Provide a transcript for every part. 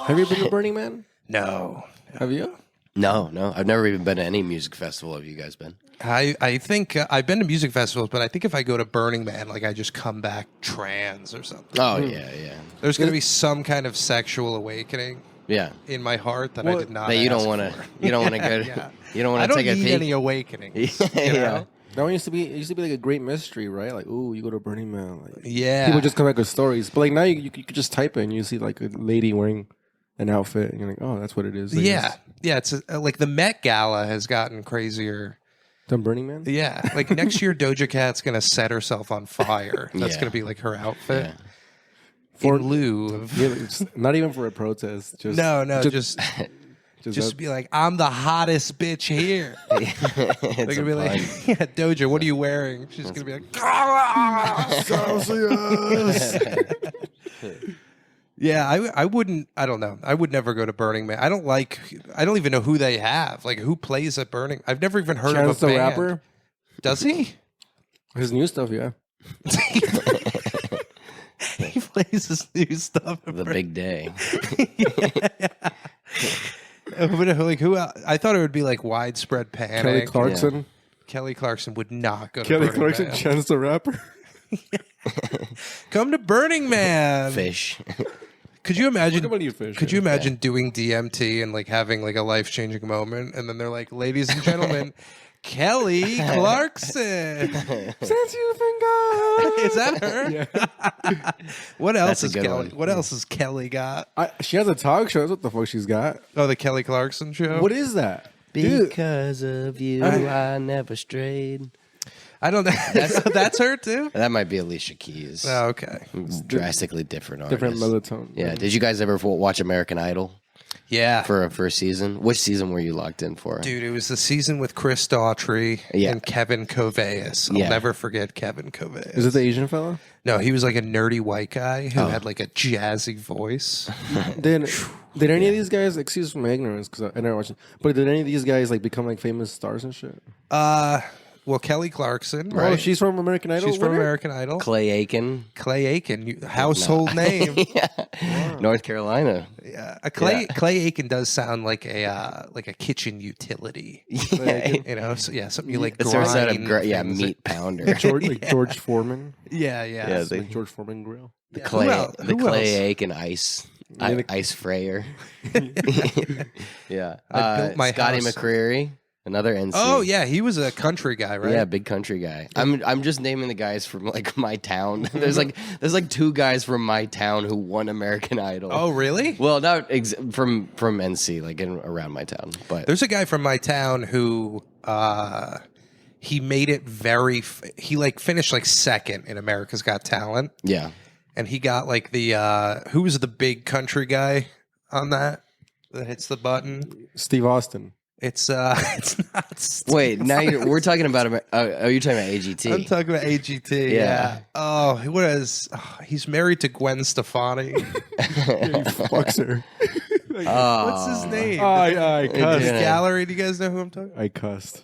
Have you been to Burning Man? No. Have you? No. I've never even been to any music festival. Have you guys been? I think I've been to music festivals, but I think if I go to Burning Man, like I just come back trans or something. Oh, yeah. There's going to be some kind of sexual awakening Yeah. in my heart that I did not That you don't ask want to. for. You don't want to go. Yeah. You don't I want to don't take a need peek. any awakenings. Yeah. You know? That one used to be like a great mystery, right? Like, ooh, you go to Burning Man. Like, Yeah. people just come back with stories. But like now you could just type it and you see like a lady wearing an outfit and you're like, oh, that's what it is. Like, Yeah. Yeah. It's like the Met Gala has gotten crazier. Done Burning Man? Yeah. Like next year, Doja Cat's going to set herself on fire. That's Yeah. going to be like her outfit. Yeah. For in lieu of. Yeah, it's not even for a protest. Just No, just just be like, I'm the hottest bitch here. They're It's going to be a like, pun. yeah, Doja, what are you wearing? She's going to be like, yeah, I wouldn't, I don't know. I would never go to Burning Man. I don't even know who they have. Like, who plays at Burning? I've never even heard Chance of the a band. Rapper. Does he? His new stuff, yeah. He plays his new stuff. At The big day. Like who? I thought it would be like Widespread Panic. Kelly Clarkson. Kelly Clarkson would not go to Kelly Burning Clarkson, Man. Chance the Rapper. Come to Burning Man. Fish. Could you imagine? What do you fish? Could you imagine doing DMT and like having like a life changing moment, and then they're like, "Ladies and gentlemen, Kelly Clarkson." Since you've been gone. Is that her? Yeah. What else That's a is good Kelly? one. What else has Kelly got? She has a talk show. That's what the fuck she's got. Oh, the Kelly Clarkson show. What is that? Dude, Because of you, I never strayed. I don't know. That's her too. That might be Alicia Keys. Oh, okay. Drastically different different artist. melatonin. Yeah. Did you guys ever watch American Idol Yeah. for a first season? Which season were you locked in for? Dude, it was the season with Chris Daughtry Yeah. and Kevin Coveas. I'll Yeah. never forget Kevin Coveas. Is it the Asian fella? No, he was like a nerdy white guy who had like a jazzy voice. Did any of these guys? Excuse my ignorance, because I never watched it. But did any of these guys like become like famous stars and shit? Well, Kelly Clarkson, Oh, right? she's from American Idol. She's from winner? American Idol. Clay Aiken, Clay Aiken, household name. North Carolina. Yeah, Clay Aiken does sound like a kitchen utility. Yeah. You know, so, yeah, something you like. It's their set of grind things. meat pounder. George Foreman. Yeah. Yeah, Like George Foreman grill. The Yeah. Clay, Who else? the Who Clay else? Aiken ice. Ice Frayer. Yeah. I built my Scotty house. McCreery, another NC. Oh yeah, he was a country guy, right? Yeah, big country guy. I'm just naming the guys from like my town. there's like two guys from my town who won American Idol. Oh really? Well, not from NC, like around my town. But There's a guy from my town who he made it he like finished like second in America's Got Talent, yeah, and he got like the who was the big country guy on that hits the button. Steve Austin. It's not. wait. Now we're talking about. Are you talking about AGT? I'm talking about AGT. Yeah. Oh, he's married to Gwen Stefani. He fucks her. What's his name? I cussed. His gallery. Do you guys know who I'm talking? I cussed.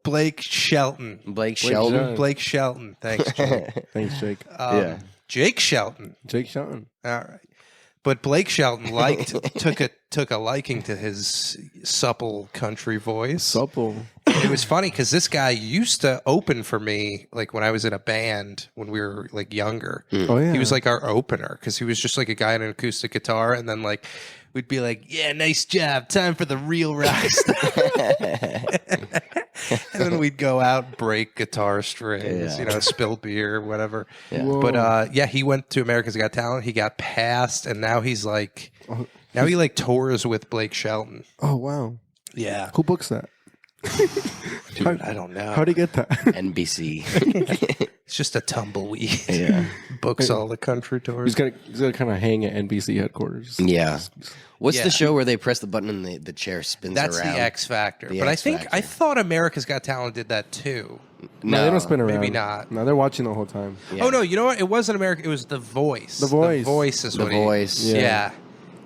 Blake Shelton. Blake Shelton. Shelton. Blake Shelton. Thanks, Jake. Thanks, Jake. Yeah. Jake Shelton. Jake Shelton. All right. But Blake Shelton took a liking to his supple country voice. Supple. It was funny because this guy used to open for me like when I was in a band when we were like younger. Oh yeah. He was like our opener because he was just like a guy on an acoustic guitar, and then like we'd be like, "Yeah, nice job. Time for the real rock stuff." And then we'd go out, break guitar strings, spill beer, whatever. Yeah. But he went to America's Got Talent. He got passed, and now he's like, now he like tours with Blake Shelton. Oh wow. Yeah, Who books that? dude, I don't know. How'd he get that? NBC. It's just a tumbleweed. Yeah. Books all the country tours. He's gonna kind of hang at NBC headquarters. Yeah. What's Yeah. the show where they press the button and the chair spins That's around? the X Factor. The But X I Factor. thought America's Got Talent did that too. No, they don't spin around. maybe not. No, they're watching the whole time. Yeah. Oh no, you know what? It wasn't America. It was The Voice. The Voice. The Voice is The what Voice. He, yeah.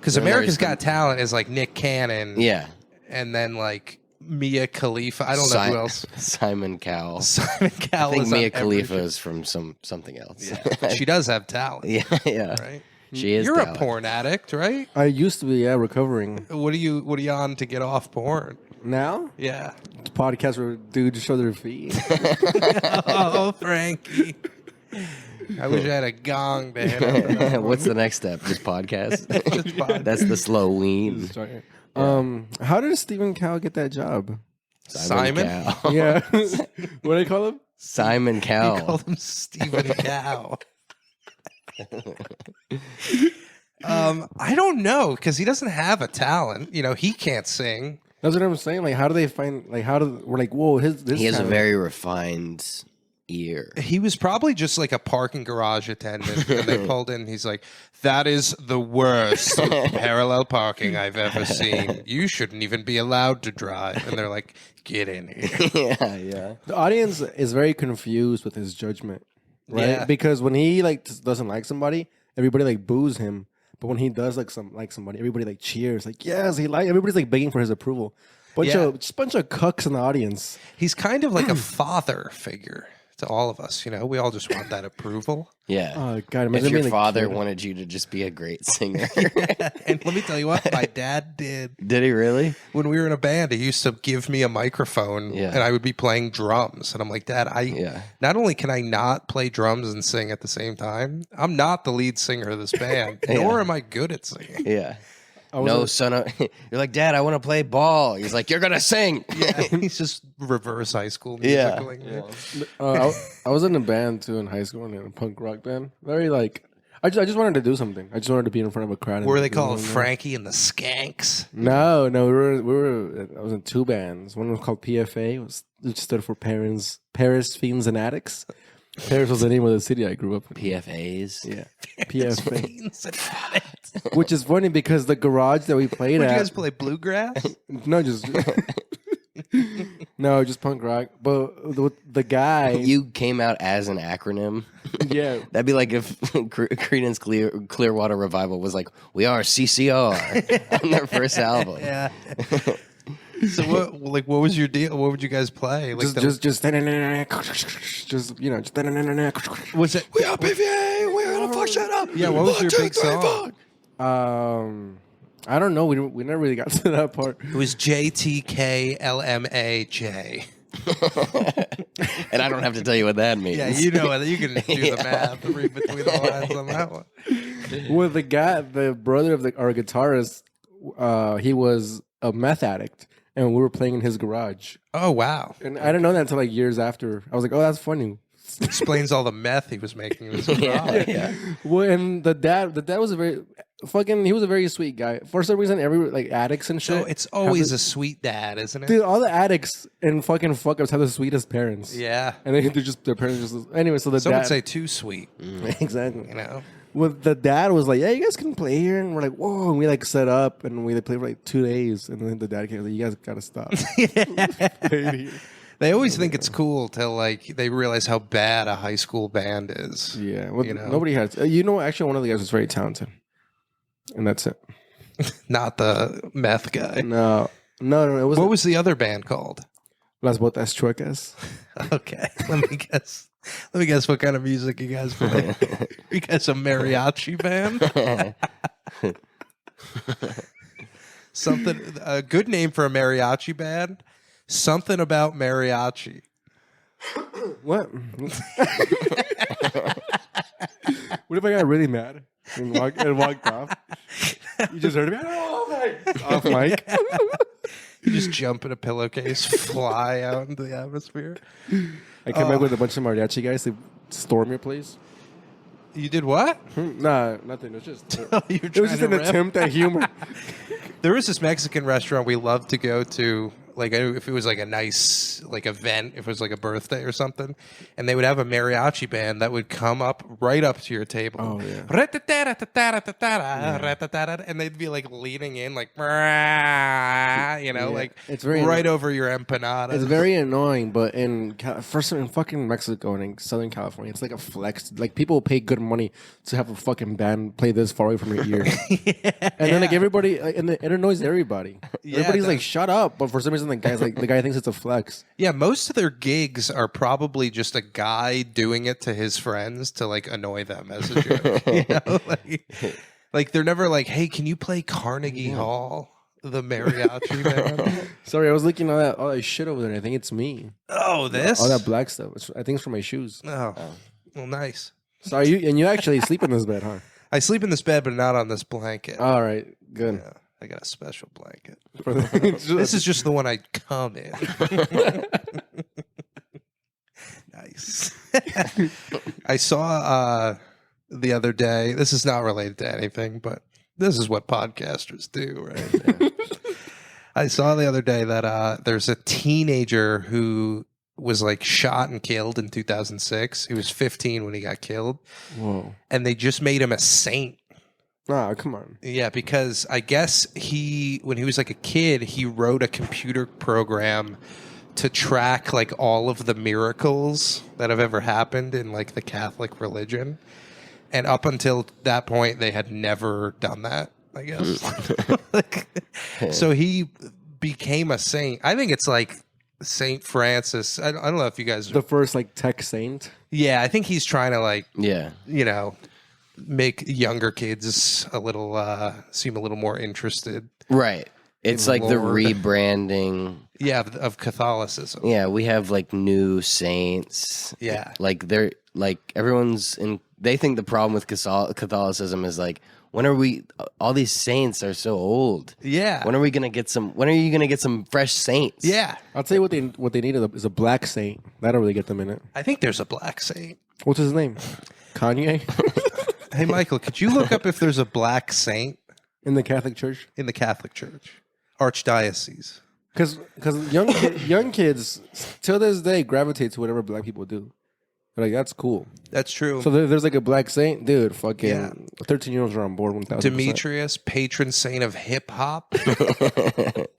Because America's there's Got Talent is like Nick Cannon. Yeah. And then like Mia Khalifa. I don't know who else. Simon Cowell. Simon I Cowell. think is Mia on every Khalifa show. is from something else. Yeah. She does have talent. yeah. Right. She is. You're a talented. porn addict, right? I used to be, recovering. What are you on to get off porn? Now, Yeah. podcast where dudes show their feet. Oh, Frankie. I wish I had a gong to hit up that. What's the next step? Just podcast. Just podcast. That's the slow wean. How did Stephen Cow get that job? Simon? Cow. Yeah, what do they call him? Simon He Cowell. called him Stephen Cow. I don't know because he doesn't have a talent. You know, he can't sing. That's what I'm saying. Like, how do they find? Like, how do we're like, whoa, this He has a talent- very refined ear. He was probably just like a parking garage attendant, and they pulled in. He's like, "That is the worst parallel parking I've ever seen. You shouldn't even be allowed to drive." And they're like, "Get in here." Yeah. The audience is very confused with his judgment, right? Yeah. Because when he like doesn't like somebody, everybody like boos him. But when he does like somebody, everybody like cheers. Like, yes, he like. Everybody's like begging for his approval. Just a bunch of cucks in the audience. He's kind of like a father figure to all of us. You know, we all just want that approval. Yeah. Oh God! If Imagine your being a father kid. wanted you to just be a great singer. And let me tell you what, my dad did. Did he really? When we were in a band, he used to give me a microphone, Yeah. and I would be playing drums. And I'm like, Dad, Yeah. not only can I not play drums and sing at the same time, I'm not the lead singer of this band, nor am I good at singing. Yeah. I was No, a- son of. You're like, Dad, I want to play ball. He's like, you're going to sing. Yeah, he's just reverse high school Yeah. musicaling. I was in a band too in high school, in a punk rock band. Very like, I just wanted to do something. I just wanted to be in front of a crowd. and Were they do called something. Frankie and the Skanks? No, we were. I was in two bands. One was called PFA, which stood for Paris Fiends and Addicts. Paris was the name of the city I grew up in. PFAs. Yeah, PFA. Fiends and Addicts. Which is funny because the garage that we played Would you at. guys play bluegrass? No, just punk rock. But the guy, You came out as an acronym. yeah, That'd be like if Creedence Clearwater Revival was like, we are CCR on their first album. Yeah. So what was your deal? What would you guys play? Like just just was it? We are PVA. We're gonna fuck shit up. Yeah, what was your big song? I don't know. We never really got to that part. It was JTKLMAJ. And I don't have to tell you what that means. Yeah, you know it. You can do the math, read between the lines on that one. Well, the brother of our guitarist, he was a meth addict, and we were playing in his garage. Oh wow! And I didn't know that until like years after. I was like, oh, that's funny. Explains all the meth he was making in his garage. Yeah. Well, and the dad was a very he was a very sweet guy. For some reason, every like addicts and shit. So it's always a sweet dad, isn't it? dude. All the addicts and fucking fuck ups have the sweetest parents. Yeah. and they're just their parents just anyway. So the Some dad would say too sweet. exactly. You know. Well, the dad was like, "Yeah, you guys can play here," and we're like, "Whoa!" And we like set up, and we played for like 2 days, and then the dad came like, "You guys gotta stop." They always think it's cool till like they realize how bad a high school band is. Yeah, well, You know? nobody has. Actually, one of the guys was very talented, and that's it. Not the meth guy. No, it was What was the other band called? Las Botas Chuecas. Okay, let me guess. Let me guess what kind of music you guys play. You guys a mariachi band? Something a good name for a mariachi band. Something about mariachi. What? What if I got really mad and walked off? You just heard me. Off mic. You just jump in a pillowcase, fly out into the atmosphere. I came back with a bunch of mariachi guys to storm your place. You did what? Nah, nothing. It was just. You were It was trying just to an rip? attempt at humor. There was this Mexican restaurant we loved to go to, like if it was like a nice like event, if it was like a birthday or something, and they would have a mariachi band that would come up right up to your table. Oh, yeah. And they'd be like leaning in like like It's very right over your empanada. It's very annoying, but in fucking Mexico and in Southern California, it's like a flex. Like people pay good money to have a fucking band play this far away from your ear, and then like everybody, and it annoys everybody. Yeah, Everybody's it like, does. "Shut up!" But for some reason, and the guy thinks it's a flex. Yeah, most of their gigs are probably just a guy doing it to his friends to like annoy them as a joke. You know? Like they're never like, hey, can you play Carnegie Hall, the mariachi band? Sorry, I was looking at all that shit over there. And I think it's me. Oh, this? All that black stuff. I think it's for my shoes. Oh, well, nice. Sorry, you actually sleep in this bed, huh? I sleep in this bed, but not on this blanket. All right, good. Yeah, I got a special blanket. This This is just the one I come in. Nice. I saw the other day, this is not related to anything, but this is what podcasters do, right? I saw the other day that there's a teenager who was like shot and killed in 2006. He was 15 when he got killed. Whoa. And they just made him a saint. Ah, come on. Yeah, because I guess when he was like a kid, he wrote a computer program to track like all of the miracles that have ever happened in like the Catholic religion. And up until that point, they had never done that, I guess. So he became a saint. I think it's like Saint Francis. I don't know if you guys... The first like tech saint. Yeah, I think he's trying to like, Yeah. you know, make younger kids a little, seem a little more interested. Right. It's In like the Lord. rebranding. Yeah, of Catholicism. Yeah, we have like new saints. Yeah. Like they're like everyone's in. They think the problem with Catholicism is like, when are we? All these saints are so old. Yeah. When are we gonna get some? When are you gonna get some fresh saints? Yeah. I'll tell you what they need is a black saint. That'll really get them in it. I think there's a black saint. What's his name? Kanye? Hey, Michael, could you look up if there's a black saint In the Catholic Church? in the Catholic Church? Archdiocese. Because young kids till this day gravitate to whatever black people do. They're like, that's cool. That's true. So there's like a black saint, dude. Fucking Yeah. 13-year-olds are on board 1,000%. Demetrius, patron saint of hip hop.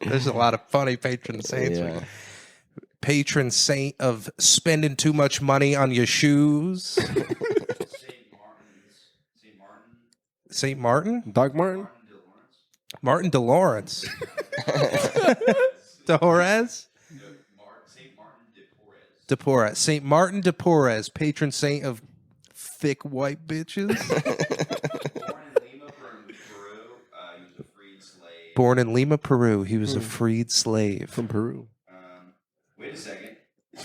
There's a lot of funny patron saints. Yeah. Patron saint of spending too much money on your shoes. Saint Martin? Doc Martin? Martin DeLawrence. DeJores? De Porres. Saint Martin de Porres, patron saint of thick white bitches. Born in Lima, Peru, he was a freed slave. From Peru. Wait a second.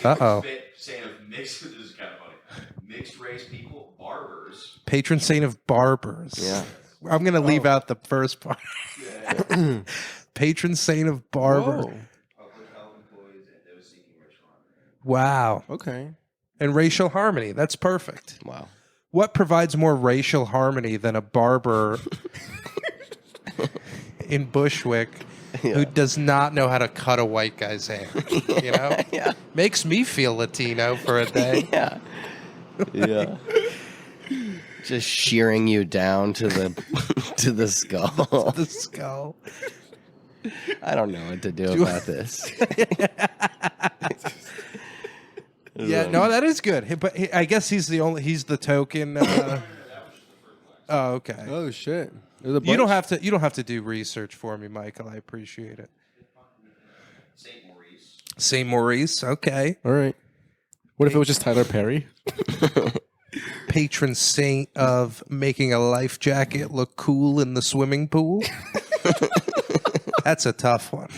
Uh-oh. Saying of mixed, this is kind of funny. Mixed race people, barbers. Patron saint of barbers. Yeah. I'm going to leave out the first part. Patron saint of barbers. Whoa. Public health employees and those seeking racial harmony. Wow. Okay. And racial harmony. That's perfect. Wow. What provides more racial harmony than a barber in Bushwick who does not know how to cut a white guy's hair? You know? Yeah. Makes me feel Latino for a day. Yeah. Yeah. Just shearing you down to the to the skull. The skull. I don't know what to do about this. Yeah, no, that is good. But I guess he's the token. Oh, okay. Oh shit. There's a You don't bunch. have to do research for me, Michael. I appreciate it. St. Maurice. St. Maurice, okay. All right. What if it was just Tyler Perry? Patron saint of making a life jacket look cool in the swimming pool. That's a tough one.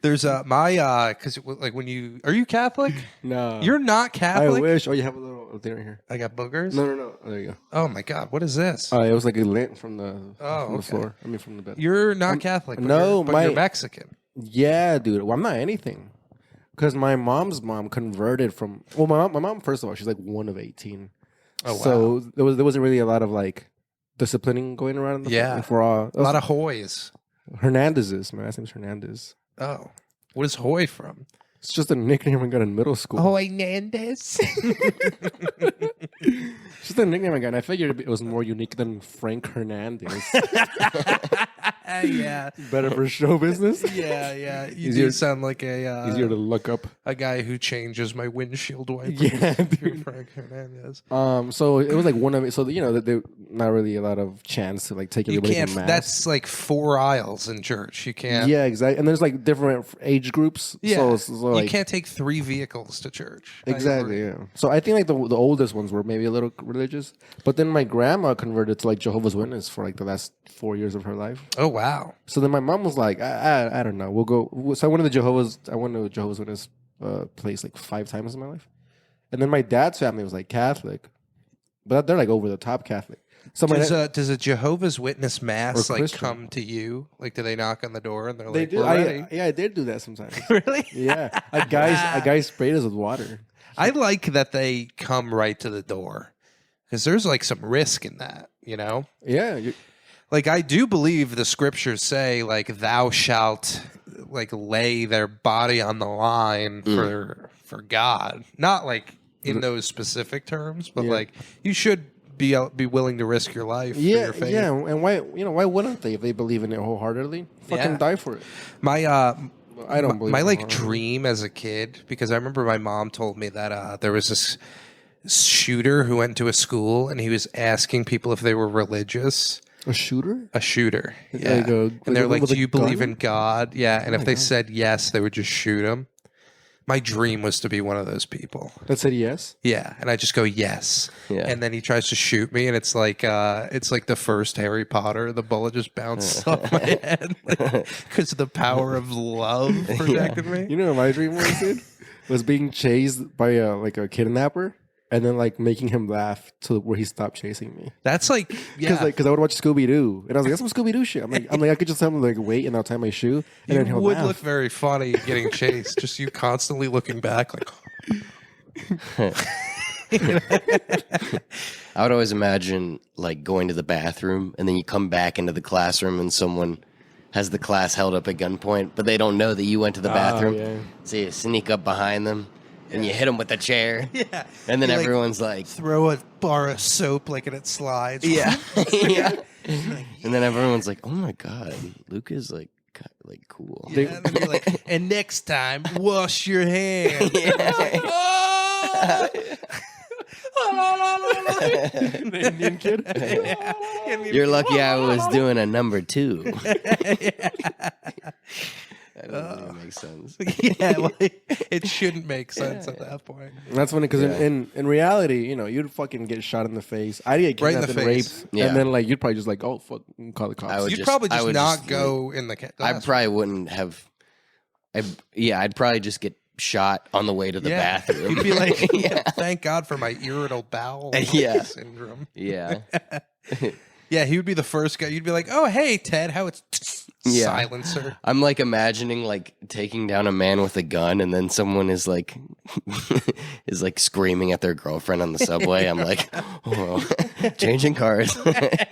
There's because like when are you Catholic? No. You're not I Catholic. wish. Oh, you have a little thing right here. I got boogers. No. Oh, there you go. Oh my God, what is this? It was like a lint from the okay. floor. I mean, from the bed. You're not Catholic. But no, you're, but you're my- Mexican. Yeah, dude. Well, I'm not anything. Because my mom's mom converted from. Well, my mom, first of all, she's like one of 18. Oh wow. So there wasn't really a lot of like disciplining going around. In the Yeah. For a lot of Hoys. Hernandez's. My last name's Hernandez. Oh, what is Hoy from? It's just a nickname I got in middle school. Hoy Hernandez. It's just a nickname I got. And I figured it was more unique than Frank Hernandez. Yeah. Better for show business. Yeah. You Easier- do sound like Easier to look up. a guy who changes my windshield wipers. Yeah, You're dude. Frank Hernandez. So it was like one of it. So there not really a lot of chance to like take You everybody can't. from mass. That's like 4 aisles in church. You can't. Yeah, exactly. And there's like different age groups. Yeah. So you like, can't take 3 vehicles to church. I exactly. agree. Yeah. So I think like the oldest ones were maybe a little religious, but then my grandma converted to like Jehovah's Witness for like the last 4 years of her life. Oh wow. So then my mom was like, I don't know. We'll go. So I went to Jehovah's Witness place like 5 times in my life, and then my dad's family was like Catholic, but they're like over the top Catholic. So my Does a Jehovah's Witness mass Or like Christian. come to you? Like, do they knock on the door and they're they like, do. "We're ready"? I did do that sometimes. Really? Yeah, a guy sprayed us with water. I like that they come right to the door because there's like some risk in that, you know? Yeah, Like, I do believe the scriptures say, like, thou shalt like lay their body on the line for God. Not like in those specific terms, but Yeah. like you should be willing to risk your life for yeah, your faith. yeah. And why wouldn't they if they believe in it wholeheartedly? Fucking Yeah. die for it. My I don't believe my in it like wholeheartedly. dream as a kid, because I remember my mom told me that there was this shooter who went to a school and he was asking people if they were religious. A shooter? A shooter, yeah. Like a- and they're like like, with "Do a you believe gun? in God?" Yeah, and if my they God. said yes, they would just shoot him. My dream was to be one of those people. That said yes. Yeah, and I just go yes, Yeah. and then he tries to shoot me, and it's like the first Harry Potter. The bullet just bounced off my head because the power of love protected me. You know what my dream was, dude? Was being chased by like a kidnapper and then like making him laugh to where he stopped chasing me. That's like Because I would watch Scooby Doo and I was like, that's some Scooby Doo shit. I'm like I could just tell him like wait and I'll tie my shoe and then you he'll would laugh. look very funny getting chased. Just you constantly looking back, like I would always imagine like going to the bathroom and then you come back into the classroom and someone has the class held up at gunpoint, but they don't know that you went to the bathroom. yeah. So you sneak up behind them and you hit them with the chair. yeah. And then You, like, everyone's like, throw a bar of soap like and it slides. yeah. yeah. And then everyone's like, oh my God, Luke is like cool. Yeah, and then you're like, and next time, wash your hands. The Indian kid. You're lucky I was doing a number 2. That doesn't even make sense. Yeah, like, it shouldn't make sense at that point. That's funny because in reality, you know, you'd fucking get shot in the face. I'd get Right in the kidnapped and face. raped, Yeah. and then like you'd probably just like, oh fuck, call the cops. I would You'd just- probably I just would not just, go in the I probably wouldn't have. I'd probably just get shot on the way to the bathroom. You'd be like, yeah. thank God for my irritable bowel Yeah. syndrome. Yeah. Yeah, he would be the first guy. You'd be like, oh, hey, Ted, how it's Yeah. silencer. I'm like imagining like taking down a man with a gun and then someone is like screaming at their girlfriend on the subway. I'm like, oh, changing cars.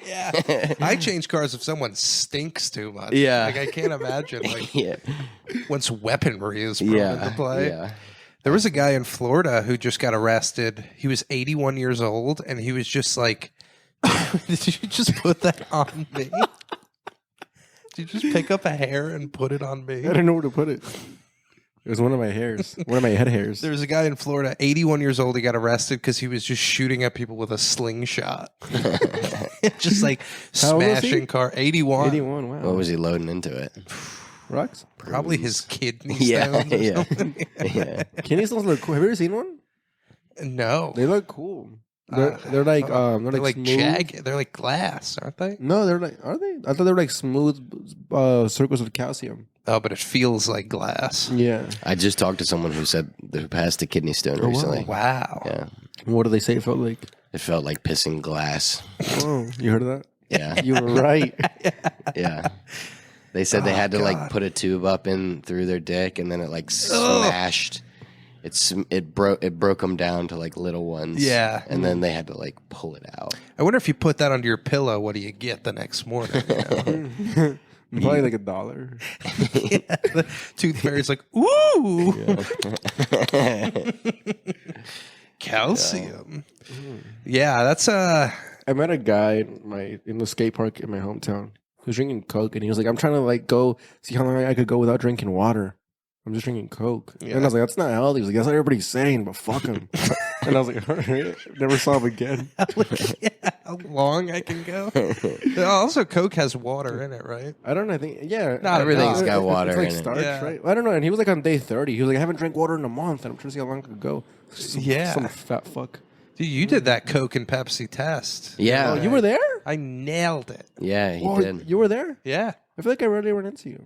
Yeah. I change cars if someone stinks too much. Yeah. Like, I can't imagine, like, yeah. once weaponry is brought into play. Yeah. There was a guy in Florida who just got arrested. He was 81 years old, and he was just like, did you just put that on me? Did you just pick up a hair and put it on me? I didn't know where to put it. It was one of my hairs, one of my head hairs. There was a guy in Florida, 81 years old. He got arrested because he was just shooting at people with a slingshot. Just like How old was he? smashing car. 81. 81. Wow. What was he loading into it? Rocks? Probably his kidney Yeah, stones or yeah. something. Yeah. Kidney stones look cool. Have you ever seen one? No. They look cool. They're like They're like smooth. jagged. They're like glass, aren't they? No, they're like, are they? I thought they were like smooth circles of calcium. Oh, but it feels like glass. Yeah. I just talked to someone who said who passed a kidney stone wow. recently. Wow. Yeah. What do they say it felt like? It felt like pissing glass. Oh, you heard of that? Yeah. You were right. Yeah. They said they Oh, had to God. like put a tube up in through their dick and then it like smashed. It broke them down to like little ones. Yeah. And then they had to like pull it out. I wonder if you put that under your pillow, what do you get the next morning? You know? Probably like $1. Yeah, the tooth fairy's like, ooh, calcium. Yeah, that's I met a guy in the skate park in my hometown. He was drinking Coke, and he was like, "I'm trying to like go see how long I could go without drinking water. I'm just drinking Coke." Yeah. And I was like, "That's not healthy." He was like, "That's what everybody's saying, but fuck him." And I was like, "All right." Never saw him again. How long I can go? Also, Coke has water in it, right? I don't know. I think yeah, Not Everything's enough. got water It's like in it. starch, Yeah. right? I don't know. And he was like on day 30. He was like, "I haven't drank water in a month, and I'm trying to see how long I could go." Yeah. Some fat fuck. Dude, you did that Coke and Pepsi test. Yeah. Oh, you were there? I nailed it. Yeah, he Oh, did. you were there? Yeah. I feel like I rarely run into you.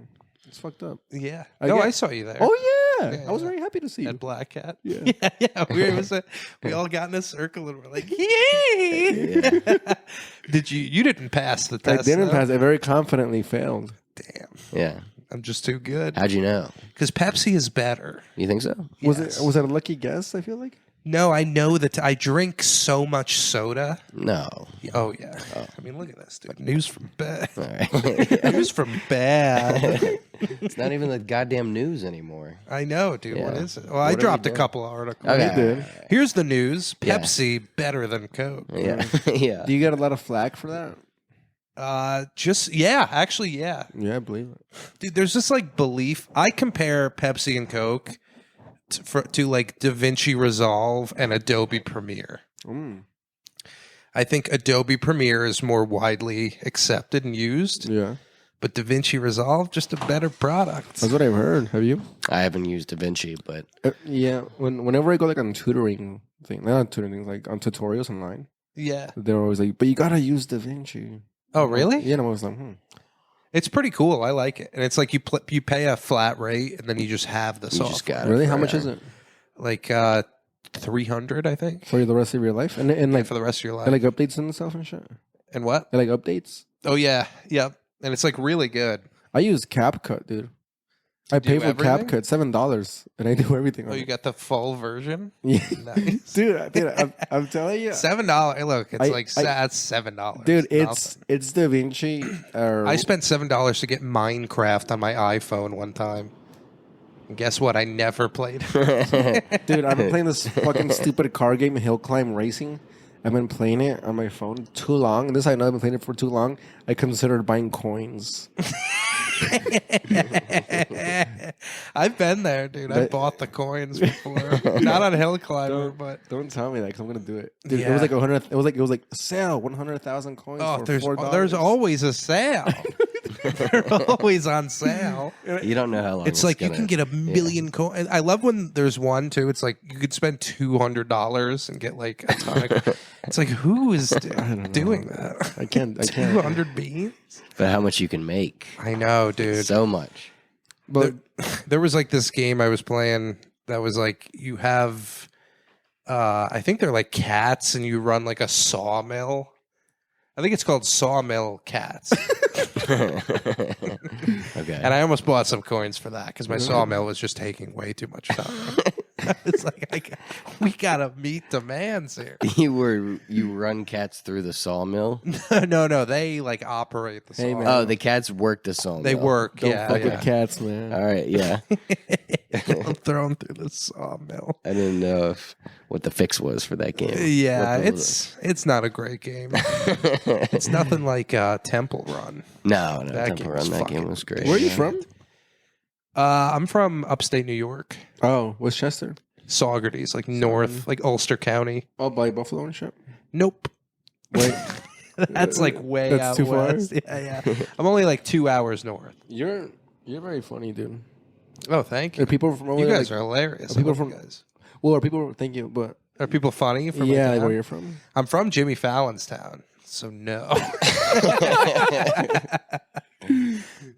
It's fucked up. Yeah. I No, get- I saw you there. Oh yeah, Yeah, I was yeah. very happy to see you. At Black Cat. Yeah. yeah. We all got in a circle and we're like, yay! You didn't pass the I test. didn't though? pass. I very confidently failed. Damn. Yeah. I'm just too good. How'd you know? Because Pepsi is better. You think so? Was Yes. it? Was that a lucky guess? I feel like. No, I know that I drink so much soda. No. Oh, yeah. I mean, look at this, dude. News from bad. All right. News from bad. It's not even the goddamn news anymore. I know, dude. What Yeah. is it? Well, I have you dropped a done? couple articles. Okay. You did. Here's the news. Yeah. Pepsi better than Coke. Yeah. yeah. Do you get a lot of flack for that? Actually, yeah. Yeah, I believe it. Dude, there's this like belief. I compare Pepsi and Coke to like DaVinci Resolve and Adobe Premiere. Mm. I think Adobe Premiere is more widely accepted and used, Yeah, but DaVinci Resolve just a better product. that's what I've heard. Have you? I haven't used DaVinci, but Yeah. Whenever I go like on tutoring thing, not on tutoring things, like on tutorials online, Yeah. they're always like, "But you gotta use DaVinci." Oh, really? Yeah, and I was like, It's pretty cool. I like it, and it's like you pay a flat rate, and then you just have the you software. just got it. "Really? How much forever. is it Like 300, I think, for the rest of your life?" And like, for the rest of your life. and like updates and stuff and shit. And what? And like updates. Oh yeah, yep. And it's like really good. I use CapCut, dude. I Do pay for everything? CapCut $7, and I do everything. Oh, on you it. got the full version. Yeah. Nice. dude, I'm telling you, $7. Look, it's that's $7. dude, it's DaVinci. I spent $7 to get Minecraft on my iPhone one time. And guess what? I never played. dude, I've been playing this fucking stupid car game, Hill Climb Racing. I've been playing it on my phone too long. This I know I've been playing it for too long. I considered buying coins. I've been there, dude. I But- bought the coins before. Not on Hill Climber, but Don't tell me that, because I'm gonna do it. Dude, Yeah. it was like 100. It was like sale, 100,000 coins for $4. there's always a sale. They're always on sale. You don't know how long It's like you can get a million coins. I love when there's one too. It's like you could spend $200 and get like a ton of. It's like who is doing that? I can't. 200 beans. But how much you can make? I know, dude. So much. But There was like this game I was playing that was like you have I think they're like cats and you run like a sawmill. I think it's called Sawmill Cats. Okay. And I almost bought some coins for that because my sawmill was just taking way too much time. It's like we gotta meet demands here. you run cats through the sawmill. no, they like operate the Hey, sawmill. man. Oh, the cats work the sawmill. They work, don't yeah. fuck yeah. with cats, man. All right, yeah. Don't throw them through the sawmill. I didn't know what the fix was for that game. Yeah, What the- it's not a great game. It's nothing like Temple Run. no, That Temple game Run. was That game fucking was great. Where are you Yeah. from? I'm from upstate New York, Oh, Westchester. Saugerties, like north, like Ulster County. Oh, by Buffalo and shit. Nope. Wait, That's like way That's out too far? west. Yeah. I'm only like 2 hours north. you're very funny, dude. Oh, thank you. Are people from over You there, guys like- are hilarious. are people I love from- you guys. Well, are people? Thank you, but Are people funny from yeah, my like town? where you're from. I'm from Jimmy Fallon's town, so no.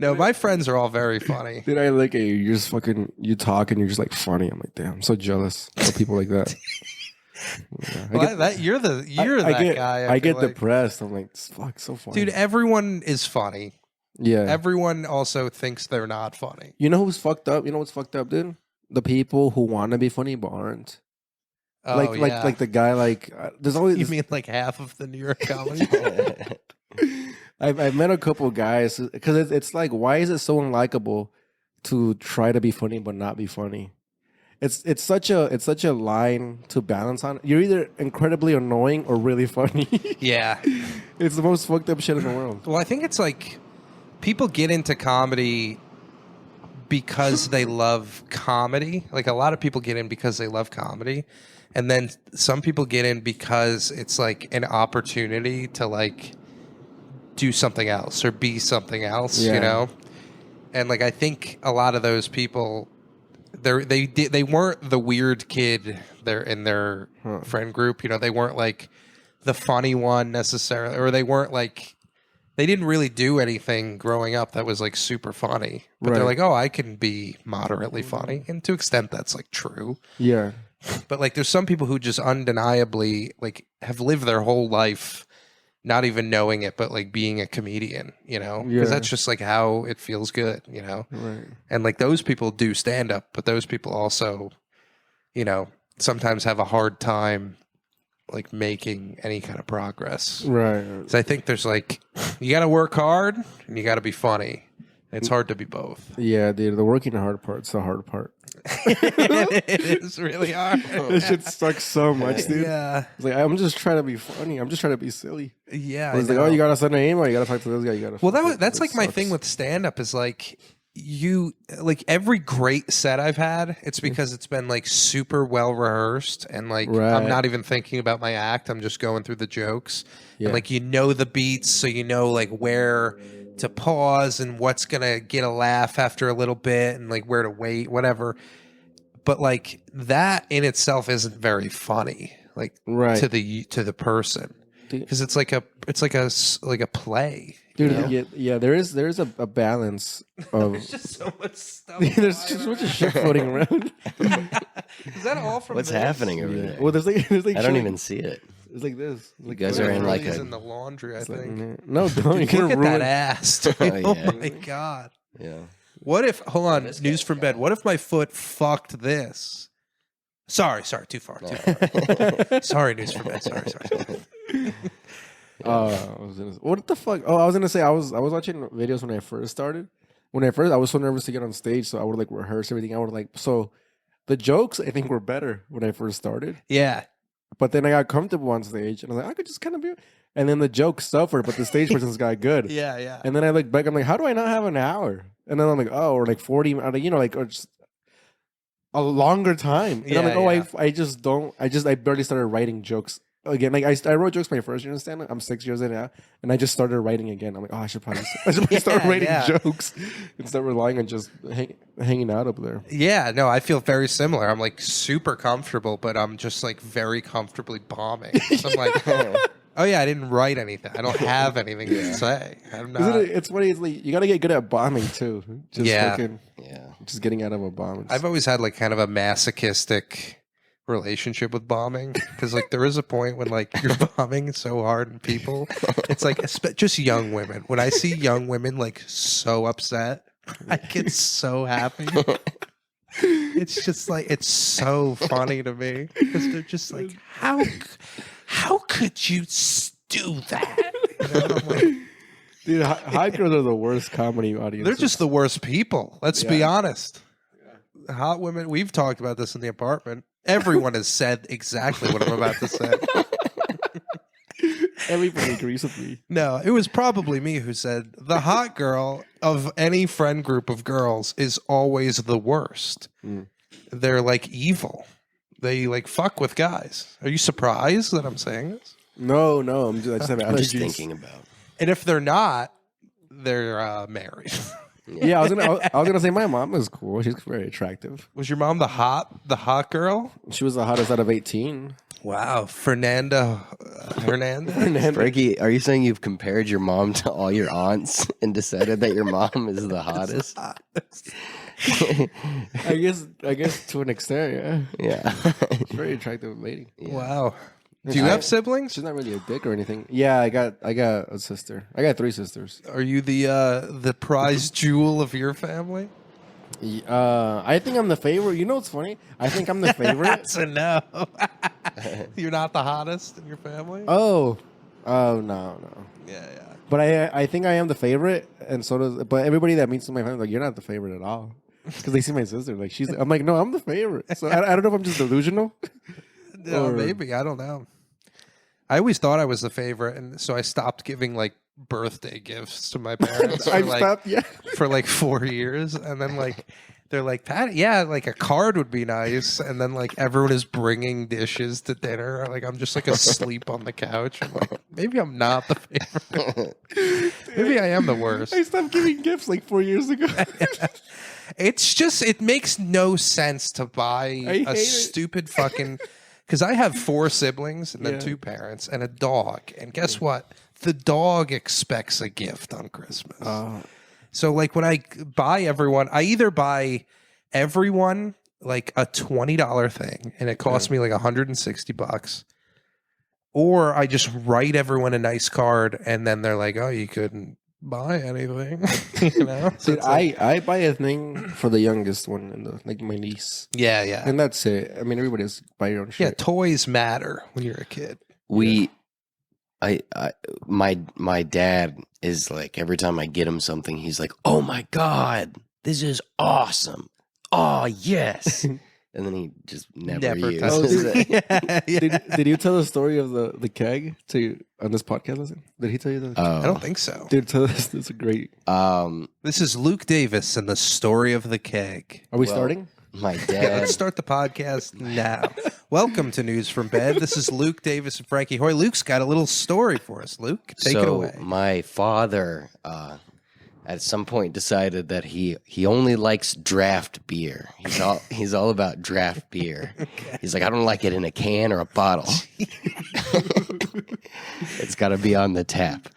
No, my friends are all very funny. Dude, I look at you. You're just fucking. You talk and you're just like funny. I'm like, damn, I'm so jealous of people like that. Yeah, Well, you're that guy. I feel get like. depressed. I'm like, fuck, so funny, Dude, everyone is funny. Yeah. Everyone also thinks they're not funny. You know who's fucked up? You know what's fucked up, dude? The people who want to be funny but aren't. Oh, Like the guy. Like, there's always. you mean like half of the New York comedy? I've met a couple guys because it's like, why is it so unlikable to try to be funny but not be funny? It's such a line to balance on. You're either incredibly annoying or really funny. Yeah. It's the most fucked up shit in the world. Well, I think it's like people get into comedy because they love comedy. Like a lot of people get in because they love comedy. And then some people get in because it's like an opportunity to like do something else or be something else, you know? And like I think a lot of those people they weren't the weird kid there in their friend group, you know, they weren't like the funny one necessarily, or they weren't like they didn't really do anything growing up that was like super funny. But they're like, "Oh, I can be moderately funny." And to an extent that's like true. Yeah. But like there's some people who just undeniably like have lived their whole life not even knowing it, but like being a comedian, you know, because that's just like how it feels good, you know. Right. And like those people do stand up, but those people also, you know, sometimes have a hard time like making any kind of progress. Right. So I think there's like you got to work hard and you got to be funny. It's hard to be both. Yeah, dude. The working hard part's the hard part. It is really hard. This shit sucks so much, dude. Yeah. It's like I'm just trying to be funny. I'm just trying to be silly. Yeah. It's like, oh, you gotta send an email. You gotta talk to this guy. You gotta. Well, that's like my thing with stand up is like you like every great set I've had, it's because it's been like super well rehearsed and like I'm not even thinking about my act. I'm just going through the jokes. And like you know the beats, so you know like where to pause and what's gonna get a laugh after a little bit and like where to wait, whatever. But like that in itself isn't very funny, like to the person, because it's like a play. Dude, yeah, there is a balance of. There's just so much stuff. There's just so much shit floating around. Is that all from What's this? happening over there? Well, there's like I don't even see it. It's like this. You guys are in like a. in the laundry, I think. No, don't. Dude, look at that ass. Dude. Oh yeah. my god. Yeah. What if? Hold on. News from bed. What if my foot fucked this? Sorry. Too far. Sorry. News from bed. Sorry. What the fuck? Oh, I was gonna say I was watching videos when I first started. I was so nervous to get on stage, so I would like rehearse everything. I would like so the jokes I think were better when I first started. Yeah. But then I got comfortable on stage, and I was like, I could just kind of be. And then the jokes suffered, but the stage presence got good. Yeah. And then I look back, I'm like, how do I not have an hour? And then I'm like, oh, or like 40, you know, like or just a longer time. And I'm like, I barely started writing jokes again. Like I wrote jokes my first year in stand-up. I'm 6 years in now, and I just started writing again. I'm like, oh, I should probably start writing jokes instead of relying on just hanging out up there. Yeah, no, I feel very similar. I'm like super comfortable, but I'm just like very comfortably bombing. So I'm like, oh yeah, I didn't write anything. I don't have anything to say. I'm not. It's funny. It's like you got to get good at bombing too. Just just getting out of a bomb. I've always had like kind of a masochistic relationship with bombing because like there is a point when like you're bombing so hard in people. It's like just young women. When I see young women like so upset, I get so happy. It's just like it's so funny to me because they're just like how could you do that? You know, I'm like, dude, hot girls are the worst comedy audience. they're just the worst people. Let's be honest. Hot women. We've talked about this in the apartment. Everyone has said exactly what I'm about to say. Everybody agrees with me. No, it was probably me who said the hot girl of any friend group of girls is always the worst. They're like evil. They like fuck with guys. Are you surprised that I'm saying this? No, I just have allergies. I'm just thinking about. And if they're not, they're married. Yeah, I was gonna say my mom is cool. She's very attractive. Was your mom the hot girl? She was the hottest out of 18. Wow, Fernanda Hernandez. Frankie, are you saying you've compared your mom to all your aunts and decided that your mom is the hottest? I guess to an extent, Yeah. She's a very attractive lady. Yeah. Wow. Do you have siblings? She's not really a dick or anything. Yeah, I got a sister. I got 3 sisters. Are you the prized jewel of your family? I think I'm the favorite. You know what's funny? I think I'm the favorite. That's a no. You're not the hottest in your family? Oh no. Yeah. But I think I am the favorite, and so does. But everybody that meets my family, like, you're not the favorite at all, because they see my sister. Like I'm like, no, I'm the favorite. So I don't know if I'm just delusional. No, maybe I don't know. I always thought I was the favorite, and so I stopped giving like birthday gifts to my parents for I like stopped. Yeah. for like 4 years, and then like they're like, Pat, yeah, like a card would be nice, and then like everyone is bringing dishes to dinner, like I'm just like asleep on the couch. I'm like, maybe I'm not the favorite. Maybe I am the worst. I stopped giving gifts like 4 years ago. It's just, it makes no sense to buy I a hate it. stupid fucking, because I have 4 siblings and then Yeah. 2 parents and a dog, and guess what? The dog expects a gift on Christmas. So like when I buy everyone, I either buy everyone like a $20 thing and it costs me like $160, or I just write everyone a nice card and then they're like, oh, you couldn't buy anything. You know? So Dude, it's like, I buy a thing for the youngest one, and like my niece, yeah. and that's it. I mean, everybody's buy your own Yeah, shit. toys matter when you're a kid. My dad is like, every time I get him something, he's like, oh my God, this is awesome. Oh, yes. And then he just never uses touches it. Yeah. Did you tell the story of the keg to on this podcast? Listen? Did he tell you that? I don't think so. Dude, tell us. This is great. This is Luke Davis and the story of the keg. Are we Well, starting? My Yeah, dad. let's start the podcast now. Welcome to News from Bed. This is Luke Davis and Frankie Hoy. Luke's got a little story for us. Luke, take it away. My father, at some point, decided that he only likes draft beer. He's all about draft beer. He's like, I don't like it in a can or a bottle. It's got to be on the tap.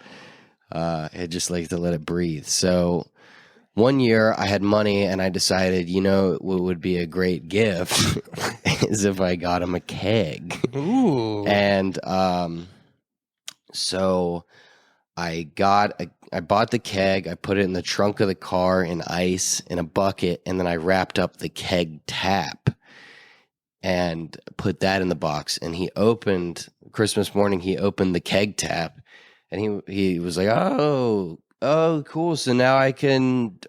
I just like to let it breathe. So one year I had money and I decided, what would be a great gift is if I got him a keg. Ooh. And so I bought the keg, I put it in the trunk of the car in ice in a bucket, and then I wrapped up the keg tap and put that in the box. And Christmas morning, he opened the keg tap and he was like, Oh, cool. So now I can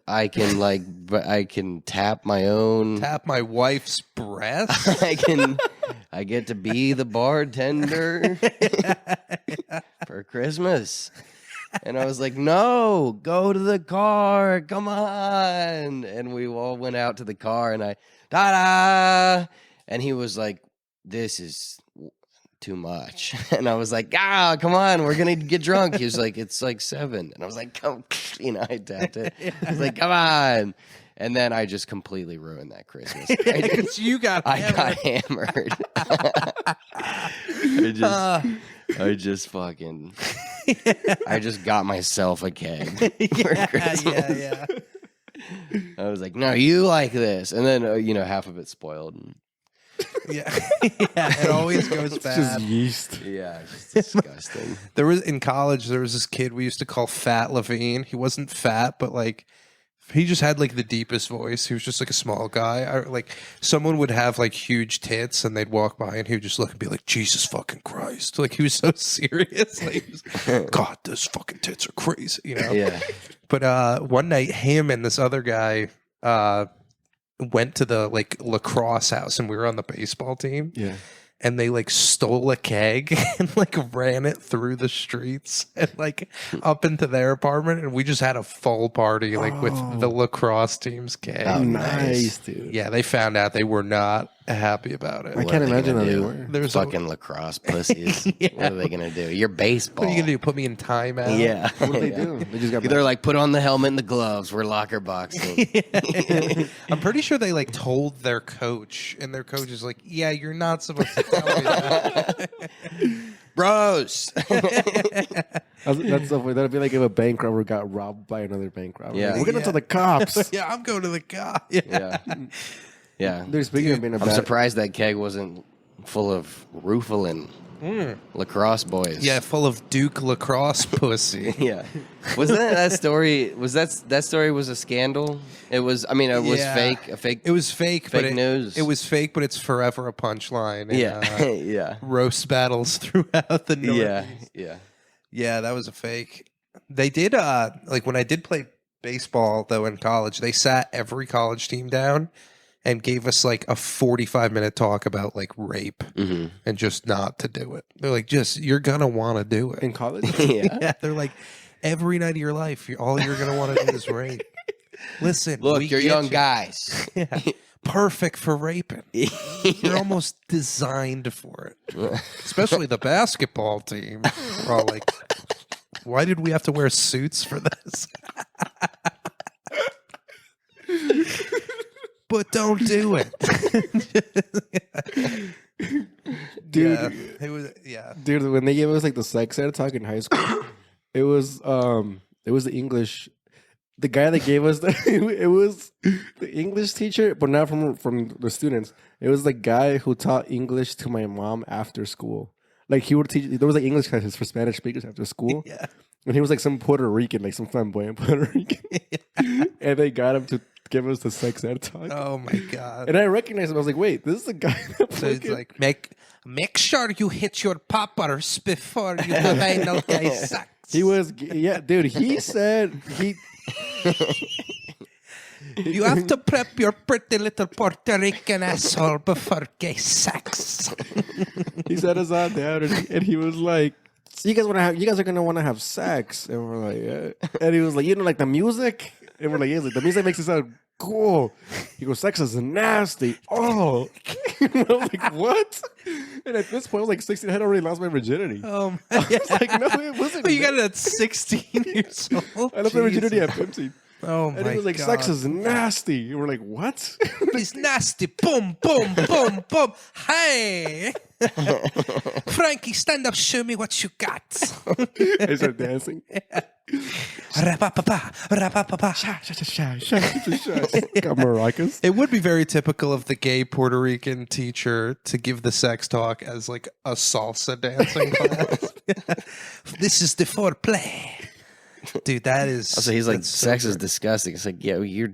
tap my own. Tap my wife's breast. I get to be the bartender for Christmas. And I was like, no, go to the car. Come on. And we all went out to the car and ta-da. And he was like, this is too much. And I was like, come on, we're going to get drunk. He was like, it's like 7. And I was like, come, I tapped it. I was like, come on. And then I just completely ruined that Christmas. You got I got hammered. I just got myself a keg for Christmas. Yeah. I was like, no, you like this. And then, half of it spoiled. Yeah. It always goes It's bad. just yeast. Yeah, it's disgusting. In college, there was this kid we used to call Fat Levine. He wasn't fat, but like he just had like the deepest voice. He was just like a small guy. Someone would have like huge tits and they'd walk by and he would just look and be like, Jesus fucking Christ. Like he was so serious. Like, he was, God, those fucking tits are crazy, Yeah. But one night, him and this other guy went to the like lacrosse house, and we were on the baseball team. Yeah. And they like stole a keg and like ran it through the streets and like up into their apartment, and we just had a full party like with the lacrosse team's keg. Oh, Nice, dude. Yeah, they found out they were not happy about it. I can't imagine how they were. There's Fucking lacrosse pussies. Yeah. What are they going to do? You're baseball. What are you gonna do? Put me in timeout? Yeah. What did they do? They just got They're like, put on the helmet and the gloves. We're locker boxing. I'm pretty sure they like told their coach, and their coach is like, "Yeah, you're not supposed to tell me that." Bros. That's so funny. That'd be like if a bank robber got robbed by another bank robber. Yeah. Like, we're gonna tell the cops. Yeah, I'm going to the cop. Yeah. Yeah. They're speaking of being a I'm bad. surprised that keg wasn't full of Rufalin lacrosse boys. Yeah, full of Duke lacrosse pussy. Yeah. Wasn't that story? Was that story was a scandal? It was. I mean, it was Yeah. fake. A fake. It was fake, but Fake news. It was fake, but it's forever a punchline. in, Yeah. Yeah. roast battles throughout the Northeast. Yeah. Yeah. Yeah, that was a fake. They did like when I did play baseball though in college, they sat every college team down and gave us like a 45-minute talk about like rape and just not to do it. They're like, just you're gonna want to do it. in college. Yeah. Yeah, they're like, every night of your life, all you're going to want to do is rape. Listen, Look, we you're get young you. guys. Yeah. Perfect for raping. You're almost designed for it. Especially the basketball team. We're all like, why did we have to wear suits for this? But don't do it. Dude. Yeah, it was, yeah. Dude, when they gave us like the sex ed talk in high school, it was the English. The guy that gave us it was the English teacher, but not from the students. It was the guy who taught English to my mom after school. Like he would teach. There was like English classes for Spanish speakers after school. Yeah. And he was like some Puerto Rican, like some flamboyant Puerto Rican. And they got him to give us the sex ed talk. Oh my god. And I recognized him. I was like, wait, this is the guy that So it's fucking- like make sure you hit your poppers before you have anal gay sex. he was dude, he said You have to prep your pretty little Puerto Rican asshole before gay sex. he sat us all down and he was like, so you guys are gonna wanna have sex. And we're like, yeah. And he was like, you know, like the music? And we're like, yeah, like, the music makes it sound cool. He goes, sex is nasty. Oh. And I was like, what? And at this point, I was like 16. I had already lost my virginity. Oh my I was like, no, it wasn't. Oh, you got it at 16 years old? I lost my virginity Jesus. at 15. Oh And my he was like, god. sex is nasty. And we're like, what? It's nasty. Boom, boom, boom, boom. Hey. Frankie, stand up. Show me what you got. I started dancing. Ra-pa-pa-pa, ra-pa-pa-pa. Got maracas. It would be very typical of the gay Puerto Rican teacher to give the sex talk as like a salsa dancing class. This is the foreplay. Dude, that is. So he's like, that's so sex is good. disgusting. It's like, yo, you're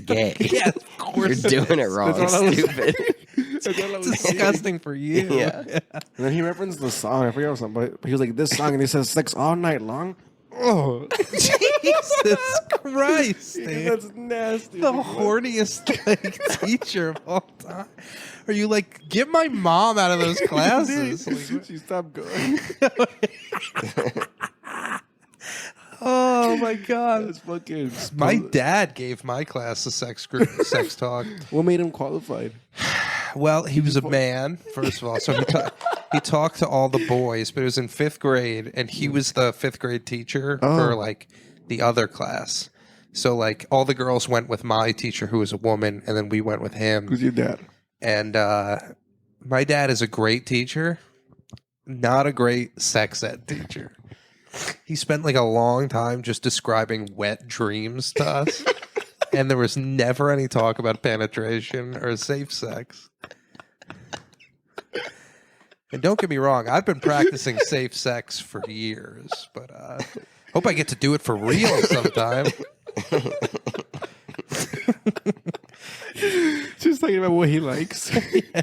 gay. Yeah, of course. You're doing it wrong, That's all I was stupid. It's disgusting for you. Yeah. And then he referenced the song. I forget what song, but he was like, this song, and he says sex all night long. Oh, Jesus Christ, dude. that's nasty. The Like, what? horniest like teacher of all time. Are you like, get my mom out of those classes? Like, She stopped going. oh my god. That's fucking. My dad gave my class a sex talk. What made him qualified? Well, he was a man, first of all. So he talked to all the boys, but it was in 5th grade, and he was the 5th grade teacher for like the other class. So like all the girls went with my teacher, who was a woman, and then we went with him. Who's your dad? And my dad is a great teacher, not a great sex ed teacher. He spent like a long time just describing wet dreams to us. And there was never any talk about penetration or safe sex. And don't get me wrong, I've been practicing safe sex for years, but hope I get to do it for real sometime. Just talking about what he likes.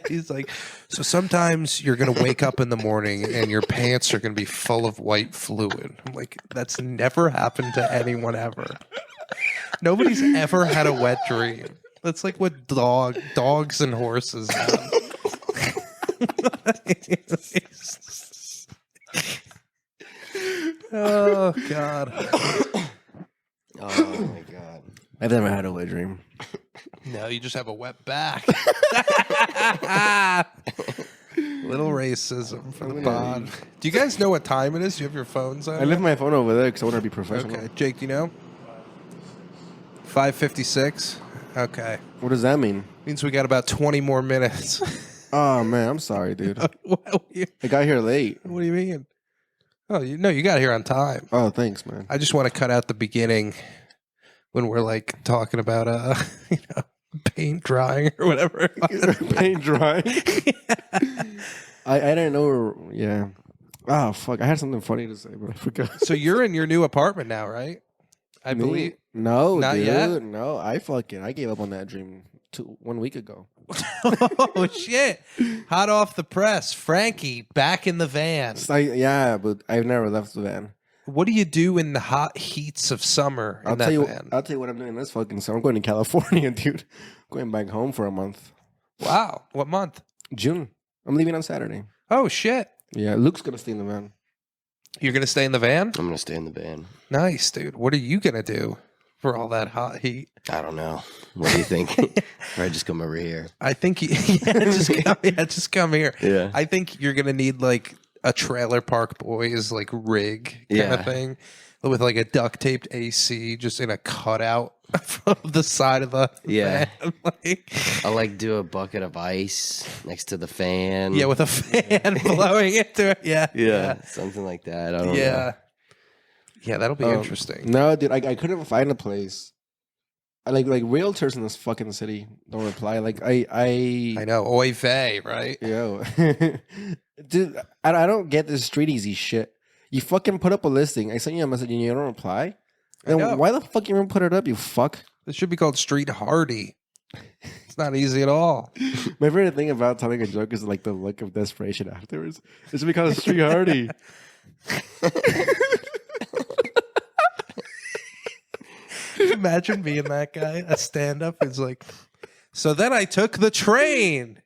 He's like, so sometimes you're going to wake up in the morning and your pants are going to be full of white fluid. I'm like, that's never happened to anyone ever. Nobody's ever had a wet dream. That's like what dogs and horses have. Oh, God. Oh my god. I've never had a wet dream. No, you just have a wet back. Little racism for the pod. Do you guys know what time it is? Do you have your phones on? I left my phone over there because I want to be professional. Okay, Jake, do you know? 5:56. Okay, What does that mean? means we got about 20 more minutes. Oh man, I'm sorry, dude. What I got here late. do you mean? Oh, you got here on time. Oh, thanks, man. I just want to cut out the beginning when we're like talking about paint drying or whatever. Paint drying. I didn't know. Yeah. Oh fuck! I had something funny to say, but I forgot. So you're in your new apartment now, right? I Me? believe. No, Not dude. yet? No, I gave up on that dream 1 week ago. Oh shit! Hot off the press, Frankie back in the van. Yeah, but I've never left the van. What do you do in the hot heats of summer in I'll that tell you. van? I'll tell you what I'm doing this fucking summer. I'm going to California, dude. Going back home for a month. Wow, what month? June. I'm leaving on Saturday. Oh shit! Yeah, Luke's gonna stay in the van. You're gonna stay in the van? I'm gonna stay in the van. Nice, dude. What are you gonna do for all that hot heat? I don't know. What do you think? Or I just come over here. I think just come here. Yeah. I think you're gonna need like a Trailer Park Boys like rig kind of thing with like a duct taped AC just in a cutout of the side of the van. Like, I'll like do a bucket of ice next to the fan. yeah, with a fan blowing into it. Yeah. Something like that. I don't know. Yeah, that'll be interesting. No, dude, I couldn't find a place. I like realtors in this fucking city don't reply. Like I know. Oy vey, right? yo, dude, I don't get this street easy shit. You fucking put up a listing. I send you a message and you don't reply. know. Then why the fuck you even put it up? You fuck. This should be called Street Hardy. It's not easy at all. My favorite thing about telling a joke is like the look of desperation afterwards. It should be called Street Hardy. Imagine being that guy, a stand-up is like, so then I took the train.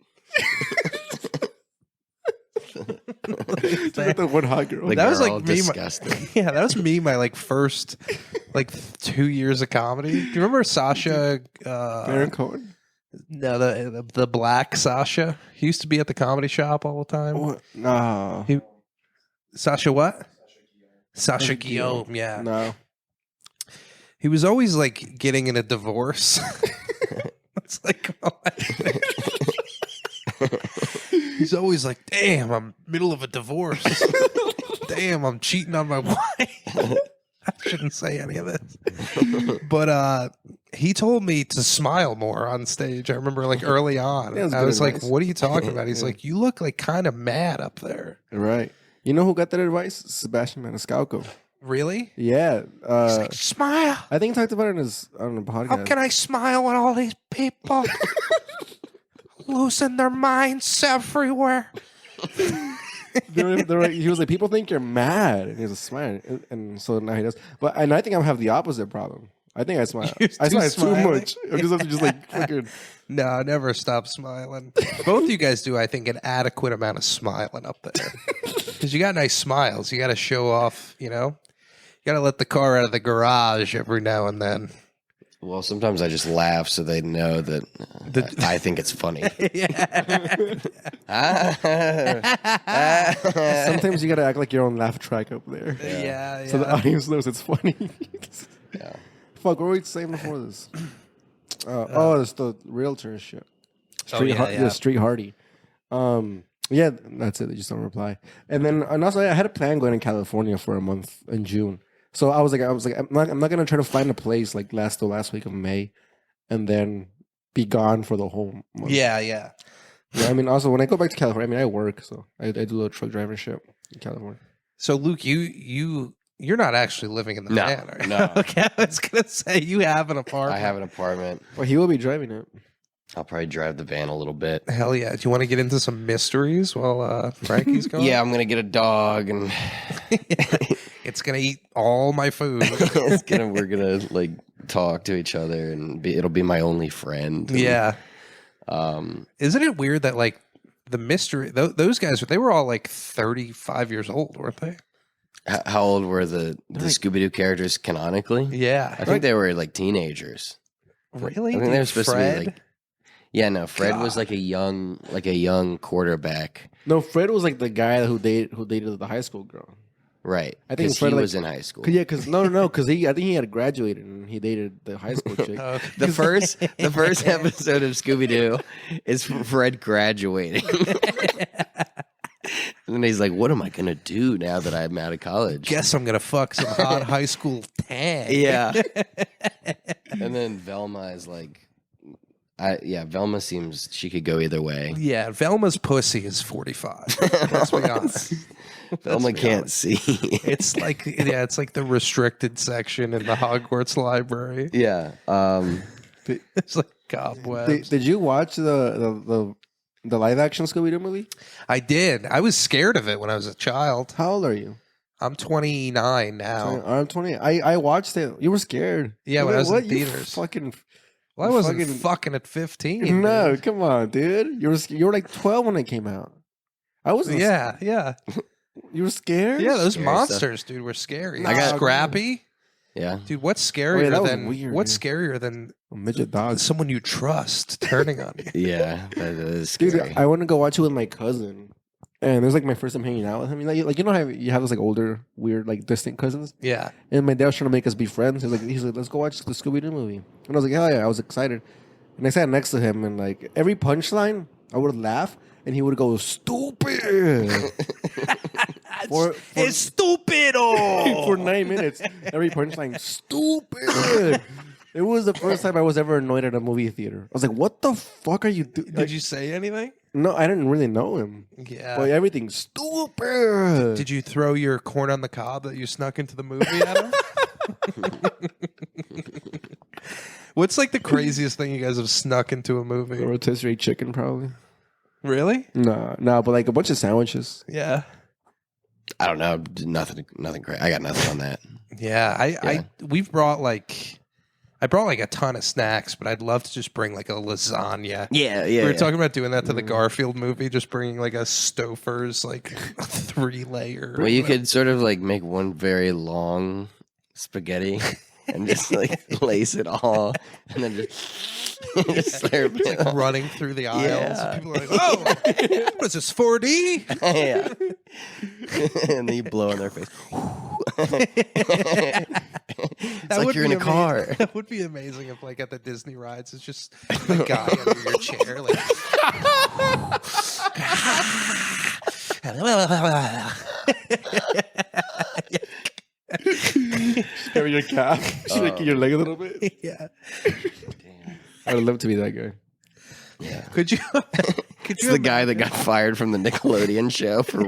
Just like the one hot girl. Like, That was they're like all me, disgusting. Yeah, that was me. My like first, like 2 years of comedy. Do you remember Sasha? Baron Cohen. No, the black Sasha. He used to be at the comedy shop all the time. What? No. Sasha what? Sasha Guillaume. Yeah. No. He was always like getting in a divorce. It's like, he's always like, damn, I'm middle of a divorce. Damn, I'm cheating on my wife. I shouldn't say any of this. But he told me to smile more on stage. I remember like early on. Yeah, I was like, advice. what are you talking about? He's like, you look like kind of mad up there. Right. You know who got that advice? Sebastian Maniscalco. Really? Yeah. He's like, smile. I think he talked about it on the podcast. How can I smile when all these people losing their minds everywhere? They're like, he was like, people think you're mad, and he was a smile, and so now he does. And I think I have the opposite problem. I think I smile. You're I too smile too smiling. much. I just have to just like fucking. No, never stop smiling. Both of you guys do, I think, an adequate amount of smiling up there. Because you got nice smiles. You got to show off, you know? You got to let the car out of the garage every now and then. Well, sometimes I just laugh so they know that I think it's funny. Sometimes you gotta act like your own laugh track up there. Yeah. So the audience knows it's funny. Yeah. Fuck, what were we saying before this? It's the realtor shit. yeah. Street Hardy. Yeah, that's it. They just don't reply. And also I had a plan going in California for a month in June. So I was like, I'm not gonna try to find a place like the last week of May, and then be gone for the whole month. Yeah. Yeah, I mean, also when I go back to California, I mean, I work, so I do a little truck driving shit in California. So, Luke, you're not actually living in the van, are you? No. Okay, I was going to say, you have an apartment. I have an apartment. Well, he will be driving it. I'll probably drive the van a little bit. Hell yeah. Do you want to get into some mysteries while Frankie's gone? Yeah, I'm gonna get a dog, and It's going to eat all my food. we're gonna like talk to each other, and it'll be my only friend. And, Yeah. Isn't it weird that like the mystery, those guys, they were all like 35 years old, weren't they? How old were the Scooby-Doo characters canonically? Yeah. I think they were like teenagers. Really? I think they were supposed to Fred? be like. Yeah, no. Fred was like a young quarterback. No, Fred was like the guy who dated the high school girl. Right. I think 'Cause Fred, he like- was in high school. Yeah, because because I think he had graduated and he dated the high school chick. Okay. The first episode of Scooby Doo is Fred graduating. And then he's like, what am I going to do now that I'm out of college? Guess I'm going to fuck some hot high school tag. Yeah. And then Velma is like, Velma seems she could go either way. Yeah, Velma's pussy is 45. Let's be honest. Velma can't see. It's like the restricted section in the Hogwarts library. Yeah. It's like cobwebs. Did you watch the live action Scooby Doo movie? I did. I was scared of it when I was a child. How old are you? I'm 29 now. I'm 20. I watched it. You were scared. Yeah, when I was in You theaters. fucking. Well, I wasn't fucking- fucking at 15. No, dude. come on, dude. You were like 12 when it came out. I was. Yeah. You were scared? Yeah, those Scary monsters, dude, were scary. I got- Scrappy. Yeah. Dude, what's Oh, yeah, scarier that was than weird, what's yeah. scarier than A midget dog. someone you trust turning on you? Yeah, that is Dude, scary. I went to go watch it with my cousin. And it was like my first time hanging out with him. Like you know how you have those like older, weird, like distant cousins? Yeah. And my dad was trying to make us be friends. He's like, let's go watch the Scooby-Doo movie. And I was like, hell yeah, I was excited. And I sat next to him, and like every punchline, I would laugh, and he would go, stupid. for It's stupido. for 9 minutes. Every punchline, stupid. It was the first time I was ever annoyed at a movie theater. I was like, what the fuck are you doing? Did you say anything? No, I didn't really know him. Yeah. But everything's stupid. Did you throw your corn on the cob that you snuck into the movie at him? What's like the craziest thing you guys have snuck into a movie? A rotisserie chicken, probably. Really? No, but like a bunch of sandwiches. Yeah. I don't know. Nothing great. I got nothing on that. Yeah. We've brought like I brought like a ton of snacks, but I'd love to just bring like a lasagna. Yeah. We were talking about doing that to the Garfield movie, just bringing like a Stouffer's like 3-layer. Well, you could sort of like make one very long spaghetti and just like lace it all, and then just slurp It's it. like all. running through the aisles. Yeah. And people are like, "Oh, what is this 4D?" Yeah. And then you blow in their face. It's like you're in a car. That would be amazing if, like, at the Disney rides, it's just a guy under your chair, like. Carry your calf, shaking your leg a little bit. Yeah. I would love to be that guy. Could you? It's the guy that got fired from the Nickelodeon show for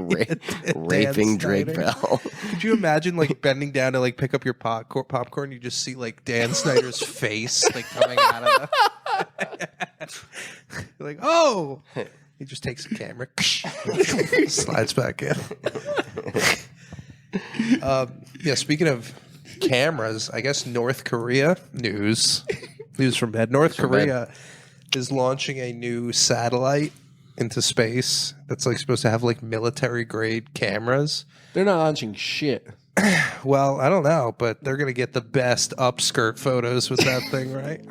raping Drake Snyder. Bell. Could you imagine like bending down to like pick up your popcorn? You just see like Dan Snyder's face like coming out of the. You're like, oh, he just takes the camera, slides back in. Yeah. Speaking of cameras, I guess North Korea news from bed. North Korea is launching a new satellite into space that's like supposed to have like military grade cameras. They're not launching shit. Well, I don't know, but they're gonna get the best upskirt photos with that thing, right?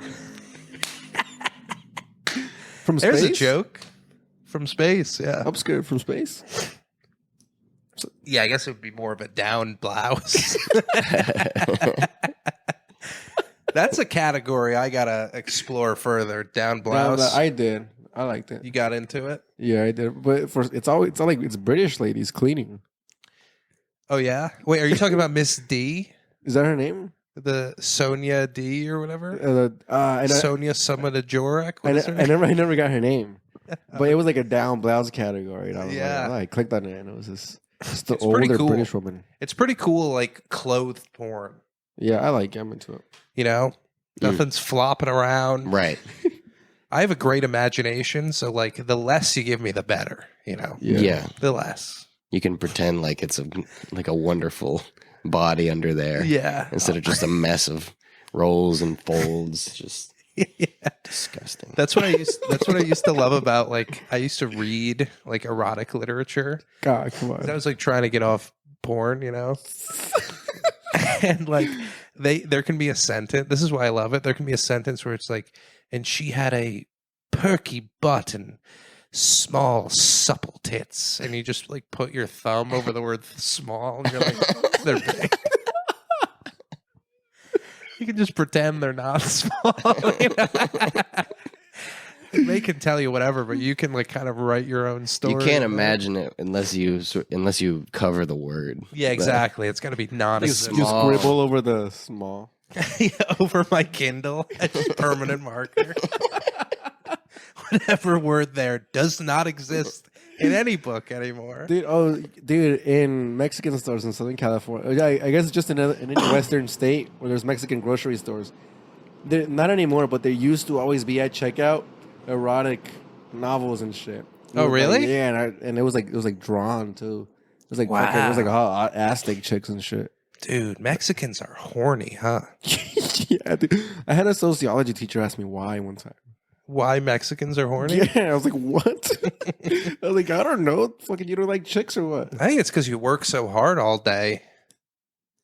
From space? There's a joke from space. Yeah, Upskirt from space? yeah. I guess it would be more of a down blouse. That's a category I gotta explore further. Down blouse. I did. I liked it. You got into it? Yeah, I did. But it's all like it's British ladies cleaning. Oh yeah. Wait, are you talking about Miss D, Is that her name? the Sonia D or whatever? And Sonia Samadajorek. What is her I name? never got her name. But it was like a down blouse category. And I was Yeah. like, I clicked on it and it was just the It's pretty older cool. British woman. It's pretty cool, like clothed porn. Yeah, I like it. I'm into it. You know, nothing's flopping around. Right. I have a great imagination, so like the less you give me, the better. You know, Yeah. the less. You can pretend like it's a wonderful body under there. Yeah. Instead of just a mess of rolls and folds. Just disgusting. That's what I used to love about like I used to read like erotic literature. God, come on. I was like trying to get off porn, you know. And like there can be a sentence. This is why I love it. There can be a sentence where it's like, and she had a perky butt and small supple tits, and you just like put your thumb over the word small, and you're like, they're big. You can just pretend they're not small. You know? They can tell you whatever, but you can like kind of write your own story. You can't imagine it unless you cover the word. Yeah, exactly. It's got to be You non-existent. scribble over the small. Yeah, over my Kindle, a permanent marker. Whatever word there does not exist in any book anymore. Dude, in Mexican stores in Southern California, I guess it's just in any Western state where there's Mexican grocery stores. They're not anymore, but there used to always be at checkout erotic novels and shit. Oh, really? Like, yeah, and it was like drawn too. It was like Wow. fucking, it was like hot Aztec chicks and shit. Dude, Mexicans are horny, huh? Yeah, dude. I had a sociology teacher ask me why one time. Why Mexicans are horny? Yeah, I was like, what? I was like, I don't know. Fucking, you don't like chicks or what? I think it's because you work so hard all day.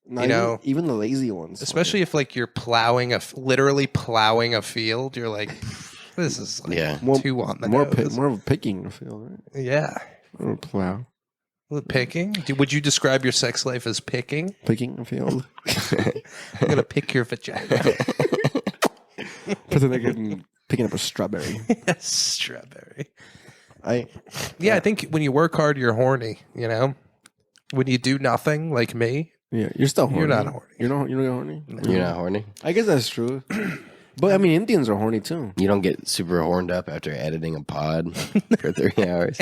Not You know, even the lazy ones. especially if like you're literally plowing a field. You're like, this is like Yeah. too on the more nose. more of a picking, I feel, right? Yeah. Or plow. Picking? Would you describe your sex life as picking? Picking a field. I'm gonna pick your vagina. Pretend like I'm picking up a strawberry. Strawberry. I Yeah, I think when you work hard, you're horny. You know, when you do nothing, like me, Yeah, you're still horny. You're not horny. You're not horny. You're not horny. I guess that's true. But I mean, Indians are horny too. You don't get super horned up after editing a pod for 3 hours.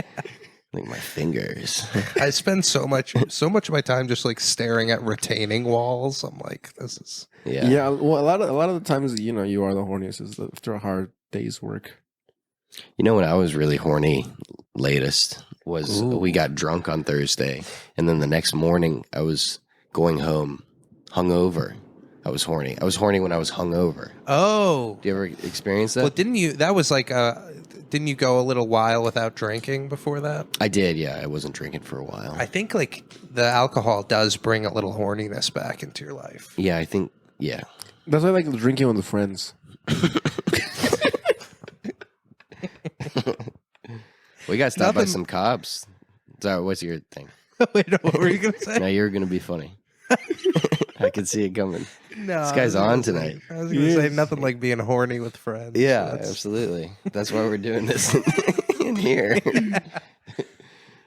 Like my fingers. I spend so much of my time just like staring at retaining walls. I'm like, this is Yeah. Yeah. Well, a lot of the times, you know, you are the horniest is after a hard day's work. You know when I was really horny latest was we got drunk on Thursday, and then the next morning I was going home hungover. I was horny. I was horny when I was hungover. oh. Do you ever experience that? Well, didn't you? That was like didn't you go a little while without drinking before that? I did, yeah. I wasn't drinking for a while. I think like the alcohol does bring a little horniness back into your life. Yeah, I think, yeah. That's why I like drinking with friends. We got stopped by Nothing- some cops. So what's your thing? Wait, what were you gonna say? Now you're going to be funny. I could see it coming. No, This guy's I was on gonna tonight. say- I was going to say nothing like being horny with friends. Yeah, That's- absolutely. That's why we're doing this in here.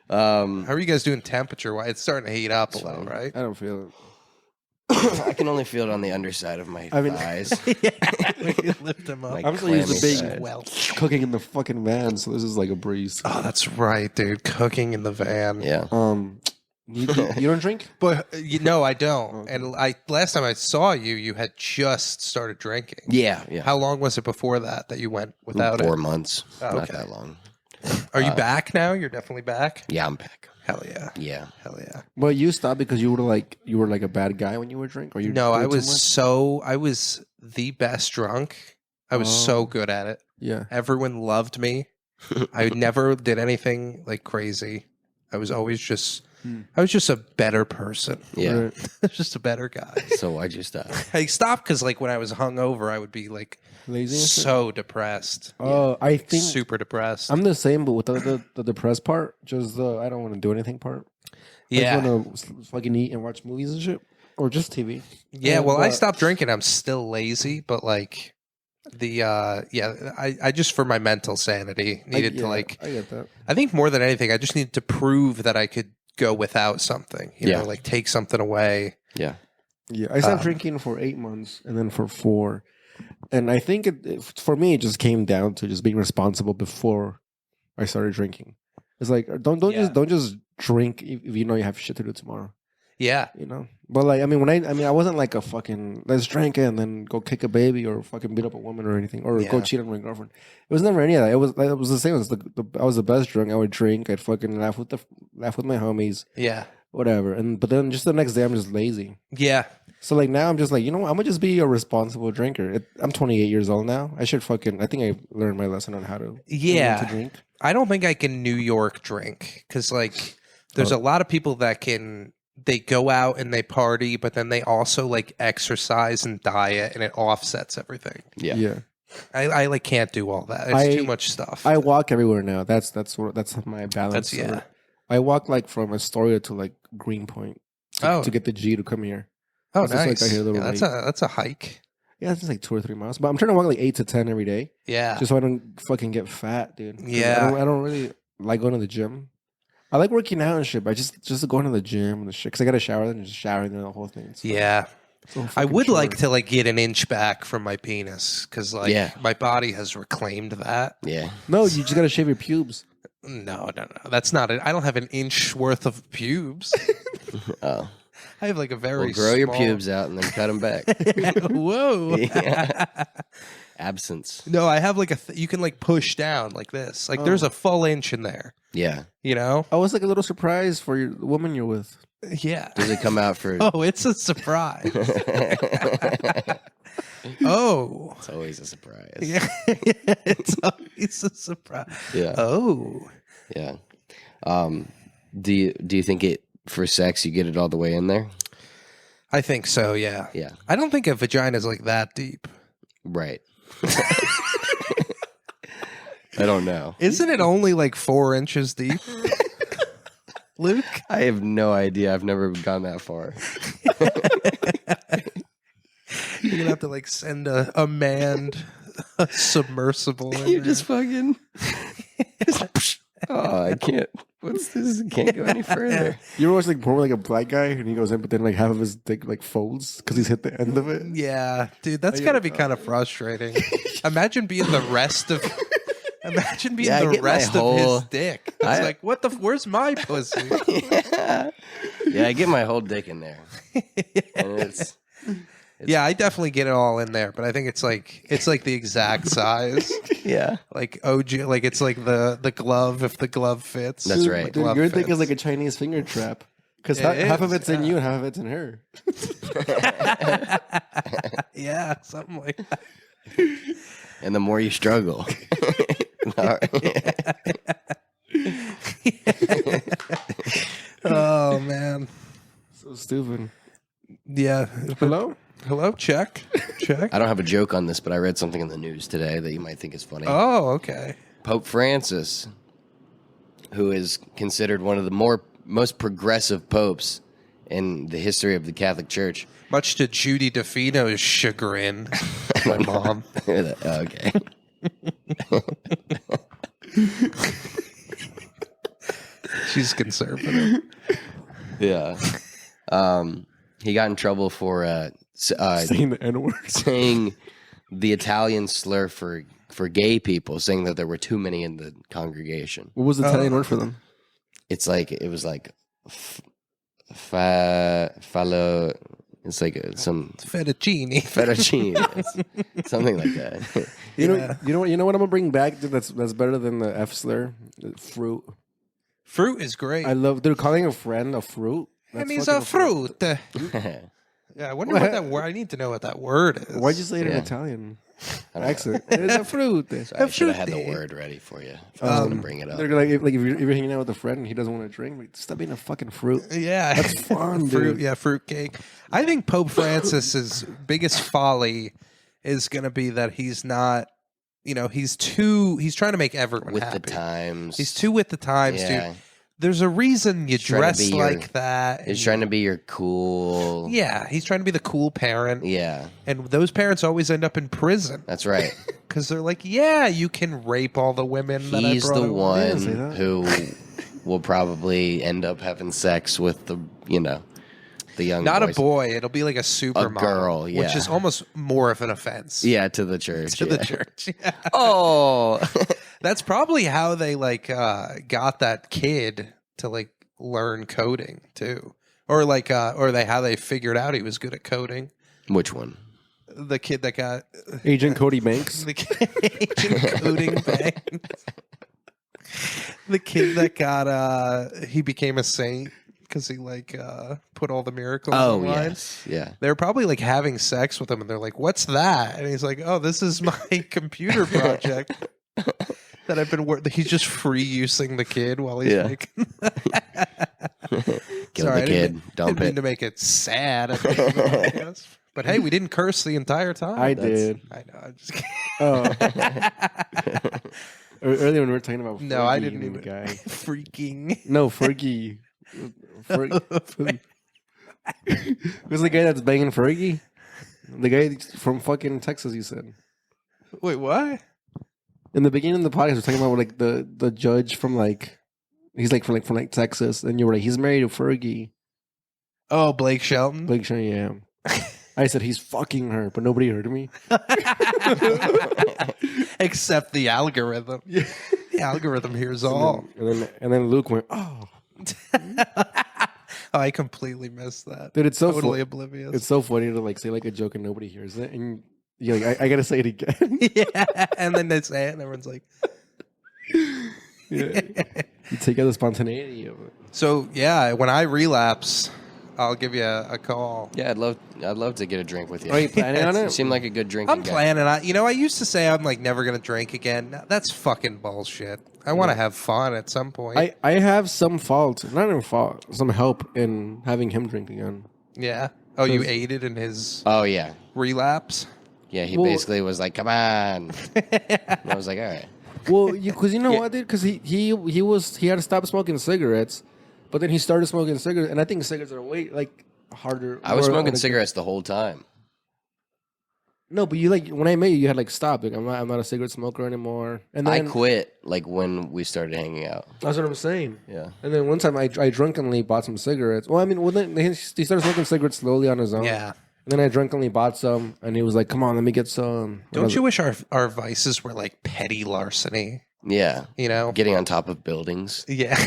How are you guys doing temperature-wise? It's starting to heat up a little, right? I don't feel it. I can only feel it on the underside of my I mean- thighs. You lift them up. Like I'm still used to clammy being side. Well, cooking in the fucking van, so this is like a breeze. oh, that's right, dude. Cooking in the van. Yeah. You don't drink? But you know, I don't. And last time I saw you, you had just started drinking. Yeah, yeah. How long was it before that you went without 4 it? months. Oh, Not okay. that long. Are you back now? You're definitely back. Yeah, I'm back. Hell yeah. Yeah. Hell yeah. Well, you stopped because you were like a bad guy when you would drink, or you? No, did I too was much? I was the best drunk. I was Oh. so good at it. Yeah. Everyone loved me. I never did anything like crazy. I was always just I was just a better person. Yeah. Right. I was just a better guy. So why'd you stop? I stopped because like when I was hungover, I would be like Lazy. and shit? so depressed. Oh, I think Super depressed. I'm the same, but with the depressed part, just the I don't want to do anything part. yeah. I just want to fucking eat and watch movies and shit, or just TV. Yeah, well, I but- stopped drinking. I'm still lazy, but like the I just for my mental sanity needed to like I get that. I think more than anything, I just needed to prove that I could go without something. You Yeah. know, like take something away. Yeah. Yeah, I stopped Um, drinking for 8 months, and then for 4, and I think for me it just came down to just being responsible before I started drinking. It's like don't Yeah. just drink if you know you have shit to do tomorrow. Yeah. You know, but like I mean I wasn't like a fucking let's drink it and then go kick a baby or fucking beat up a woman or anything or go Yeah. cheat on my girlfriend. It was never any of that. It was the same as I was the best drunk. I would drink. I'd fucking laugh with my homies, Yeah. whatever. But then just the next day I'm just lazy. Yeah. So like now I'm just like, you know what? I'm gonna just be a responsible drinker. I'm 28 years old now. I think I learned my lesson on how to Yeah. to drink. I don't think I can New York drink because like there's a lot of people that they go out and they party, but then they also like exercise and diet and it offsets everything. Yeah. Yeah. I like can't do all that. It's I- too much stuff. I walk everywhere now. That's my balance. That's yeah. I walk like from Astoria to like Greenpoint to get the G to come here. Oh, It's just like nice. I hear a little Yeah, that's a hike. Yeah, it's just like 2 or 3 miles. But I'm trying to walk like 8 to 10 every day, Yeah. just so I don't fucking get fat, dude. 'Cause Yeah. I don't really like going to the gym. I like working out and shit, but just going to the gym and the shit because I got to shower and just showering and the whole thing. It's Yeah. so I fucking would short. like to like get an inch back from my penis because like Yeah. my body has reclaimed that. Yeah. No, you just got to shave your pubes. No, that's not it. I don't have an inch worth of pubes. Oh. I have like a very Well, grow your small- pubes out and then cut them back. Whoa. Yeah. Absence. No, I have like you can like push down like this. Like there's a full inch in there. Yeah. You know? I was like a little surprised for the woman you're with. Yeah. Does it come out for? Oh, it's a surprise. Oh. It's always a surprise. Yeah. It's always a surprise. Yeah. Oh. Yeah. Do you think it for sex you get it all the way in there? I think so, yeah. Yeah. I don't think a vagina is like that deep. Right. I don't know. Isn't it only like 4 inches deep? Luke? I have no idea. I've never gone that far. You're going to have to like send a manned submersible in You there. just fucking. Oh, I can't. What's this? I can't go any further. You ever watch like porn with like a black guy and he goes in, but then like half of his dick like folds because he's hit the end of it. Yeah, dude, that's got to be kind of frustrating. Imagine being the rest of... Imagine being Yeah, I the get my rest of whole- his dick. It's like, what the... Where's my pussy? Yeah, I get my whole dick in there, and it's Yeah, I definitely get it all in there, but I think it's like the exact size. yeah. Like OG, like it's like the glove if the glove fits. That's right. The Dude, glove your dick fits. is like a Chinese finger trap because It half of is, it's in yeah. you and half of it's in her. Yeah, something like that. And the more you struggle, Oh man. So stupid. Yeah. Hello? Hello? Check. Check. I don't have a joke on this, but I read something in the news today that you might think is funny. Oh, okay. Pope Francis, who is considered one of the most progressive popes in the history of the Catholic Church. Much to Judy DeFino's chagrin. My mom. Okay. She's conservative. Yeah. He got in trouble for Saying the N word. saying the Italian slur for gay people, saying that there were too many in the congregation. What was the Italian word for them? It was like fallo. It's like some Fettuccine. fettuccine, something like that. You Yeah. know what I'm gonna bring back that's better than the F slur? Fruit. Fruit is great. I love they're calling a friend a fruit. It That's means fucking a fruit. Yeah, I wonder what that word. I need to know what that word is. Why'd you say it in Yeah. Italian accent? It's a fruit. I should have had the word ready for you. I was going to bring it up. They're like if you're hanging out with a friend and he doesn't want to drink, like, stop being a fucking fruit. Yeah, That's fun, fruit. dude. Yeah, fruit cake. I think Pope Francis's biggest folly is going to be that he's not. He's trying to make everyone With happy. the times. He's too with the times, Yeah. dude. There's a reason you trying to dress be like that. He's and trying to be your cool. Yeah, he's trying to be the cool parent. Yeah, And those parents always end up in prison that's right. because they're like, yeah, you can rape all the women that I He's brought the over." Yeah, say one that. who will probably end up having sex with the young Not boys. a boy. It'll be like a supermodel. girl, Which yeah. is almost more of an offense. Yeah, to the church. To yeah. the church. Yeah. Oh, That's probably how they got that kid to learn coding too. Or how they figured out he was good at coding. which one? The kid that got Agent Cody Banks. the kid, agent coding banks. The kid that got he became a saint because he put all the miracles Oh, online. yes, yeah. They're probably having sex with him, and they're like, "What's that?" And he's like, "Oh, this is my computer project that I've been working." He's just free using the kid while he's Yeah. making. Kill Sorry, the I kid. didn't Dump mean it. to make it sad. At the end of it, I guess. But hey, we didn't curse the entire time. I did. I know. I'm just kidding. Oh. Earlier when we were talking about No, I Fergie didn't and the even. guy. Freaking. No, Fergie. Who's the guy that's banging Fergie? The guy from fucking Texas, you said. Wait, what? In the beginning of the podcast, we're talking about the judge from he's from Texas, and you were like, he's married to Fergie. Oh, Blake Shelton. Like, sure, yeah. I said he's fucking her, but nobody heard me. Except the algorithm. The algorithm hears all. And then Luke went, oh, Oh, I completely missed that. dude, it's so Totally funny. oblivious. It's so funny to say a joke and nobody hears it, and you're like, I gotta say it again. Yeah, and then they say it, and everyone's like, Yeah. You take out the spontaneity of it. so yeah, when I relapse, I'll give you a call. Yeah, I'd love to get a drink with you. Are you planning on You it? seem like a good drinking I'm guy. planning on. I used to say I'm like never gonna drink again. That's fucking bullshit. I want to have fun at some point. I have some fault, not even fault, some help in having him drink again. Yeah. Oh, you aided in his Oh yeah, relapse? yeah. He Well- basically was like, "Come on," and I was like, "All right." Well, because you know what, dude? Because he had to stop smoking cigarettes, but then he started smoking cigarettes, and I think cigarettes are way like harder. I was more smoking addictive. cigarettes the whole time. No, but you like when I met you, you had like stopped. Like I'm not a cigarette smoker anymore. And I then quit like when we started hanging out. that's what I'm saying. Yeah. And then one time I drunkenly bought some cigarettes. Well, I mean, then he started smoking cigarettes slowly on his own. Yeah. And then I drunkenly bought some, and he was like, "Come on, let me get some." And I Don't was you wish our vices were like petty larceny? Yeah. You know? Getting on top of buildings. Yeah.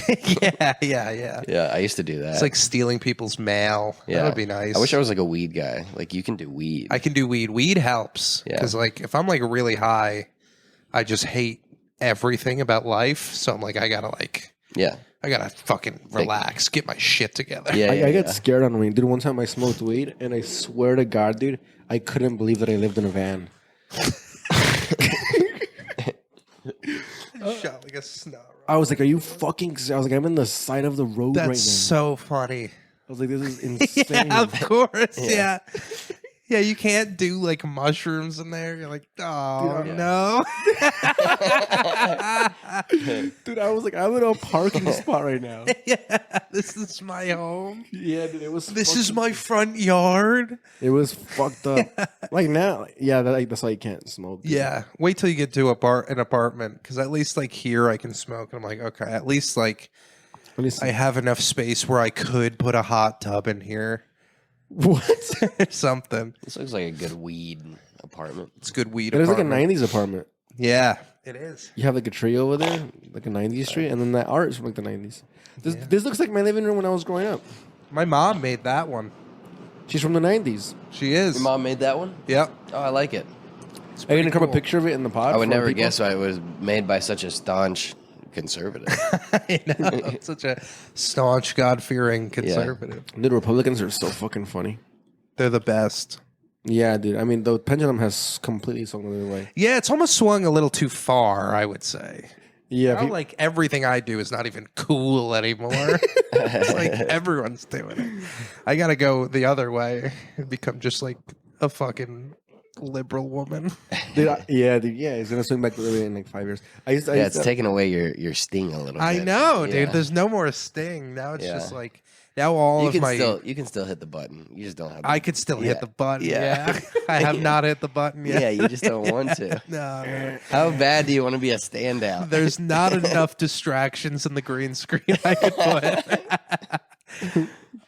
yeah. Yeah, I used to do that. It's like stealing people's mail. yeah. That would be nice. I wish I was like a weed guy. Like you can do weed. I can do weed. Weed helps. Yeah. Because like if I'm like really high, I just hate everything about life. So I'm like, I gotta fucking relax, get my shit together. Yeah. I get scared on weed, dude. One time I smoked weed, and I swear to God, dude, I couldn't believe that I lived in a van. Shot like a snot. I was like, "Are you fucking?" I was like, "I'm in the side of the road right now." That's so funny. I was like, "This is insane." Yeah, of course. Yeah. Yeah, you can't do like mushrooms in there. You're like, oh no. Dude, I was like, I'm in a parking spot right now. Yeah, this is my home. Yeah, dude, it was. This is my front yard. It was fucked up. Like now, yeah, that's why you can't smoke. Dude. Yeah, wait till you get to an apartment, because at least like here I can smoke. And I'm like, okay, at least like Let me see. I have enough space where I could put a hot tub in here. What? Or something. This looks like a good weed apartment. It's good weed. It is like a apartment. '90s apartment. Yeah, it is. You have like a tree over there, like a '90s tree, and then that art is from like the '90s. This looks like my living room when I was growing up. My mom made that one. She's from the '90s. She is. Your mom made that one? Yep. Oh, I like it. Are you gonna come a picture of it in the pod? I would for never people? guess why it was made by such a staunch conservative. I know. Such a staunch, God-fearing conservative. Dude, Republicans are so fucking funny. They're the best. Yeah, dude. I mean, the pendulum has completely swung the other way. Yeah, it's almost swung a little too far, I would say. Yeah, Now, like everything I do is not even cool anymore. It's like everyone's doing it. I gotta go the other way and become just like a fucking liberal woman. dude, yeah. It's gonna swing back literally in like 5 years. Yeah, it's taking away your sting a little bit. I know, Yeah. dude. There's no more sting. Now it's Yeah. just like now all You of can my you can still hit the button. You just don't have. I could still Yeah. hit the button. Yeah. Yeah. I have not hit the button yet. Yeah, you just don't want to. No. How bad do you want to be a standout? There's not enough distractions in the green screen I could put.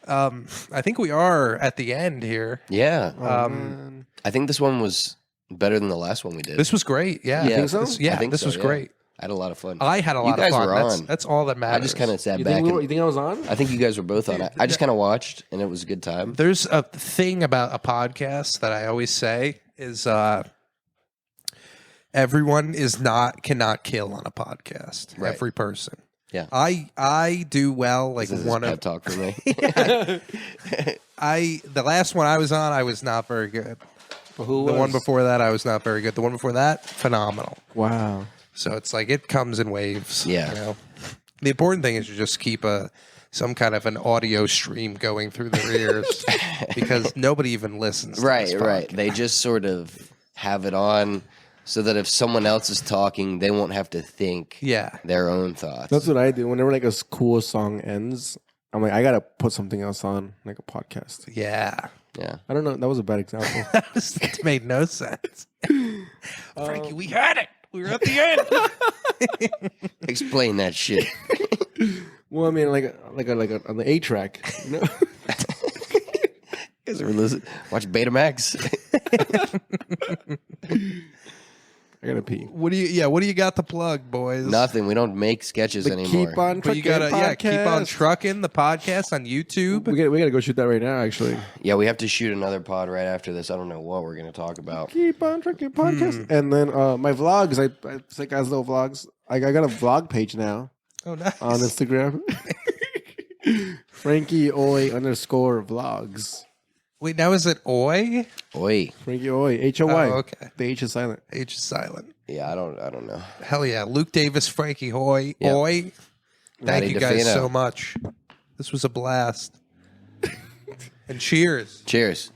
I think we are at the end here. Yeah, Um, I think this one was better than the last one we did. This was great. Yeah. You think so? Yeah, I think this so, was yeah. great. I had a lot of fun. I had a lot You guys of fun. were That's, on. that's all that I matters. just kind of sat you back. think I was on? I think you guys were both on it. I just kind of watched, and it was a good time. There's a thing about a podcast that I always say is everyone cannot kill on a podcast. Right. Every person. Yeah. I do well. Like This is one pep of talk for me. the last one I was on, I was not very good. Who The was? one before that, I was not very good. The one before that, phenomenal. Wow. So it's like it comes in waves. Yeah. You know? The important thing is to just keep some kind of an audio stream going through their ears because nobody even listens. To Right, this right. podcast. They just sort of have it on so that if someone else is talking, they won't have to think Yeah. their own thoughts. That's what I do. Whenever like a cool song ends, I'm like, I gotta put something else on, like a podcast. Yeah. Yeah. I don't know. That was a bad example. It made no sense. Frankie, we had it. We were at the end. Explain that shit. Well, I mean, like on the 8-track, you know. You guys ever listen? Watch Betamax? I gotta pee. What do you got to plug, boys? Nothing. We don't make sketches The anymore. Keep on But Trucking you gotta keep on podcast. trucking the podcast on YouTube. We gotta go shoot that right now. Actually, Yeah, we have to shoot another pod right after this. I don't know what we're going to talk about. Keep on Trucking podcast, and then my vlogs. It's like guys little vlogs. I got a vlog page now Oh, nice. on Instagram. Frankie Oi _ vlogs. Wait, now is it Oi? Oi. Frankie Oi. HOY. Oh, okay. The H is silent. H is silent. Yeah, I don't know. Hell yeah. Luke Davis, Frankie Hoy. Yep. Oi. Thank Matty you guys DeFino. so much. This was a blast. And cheers. Cheers.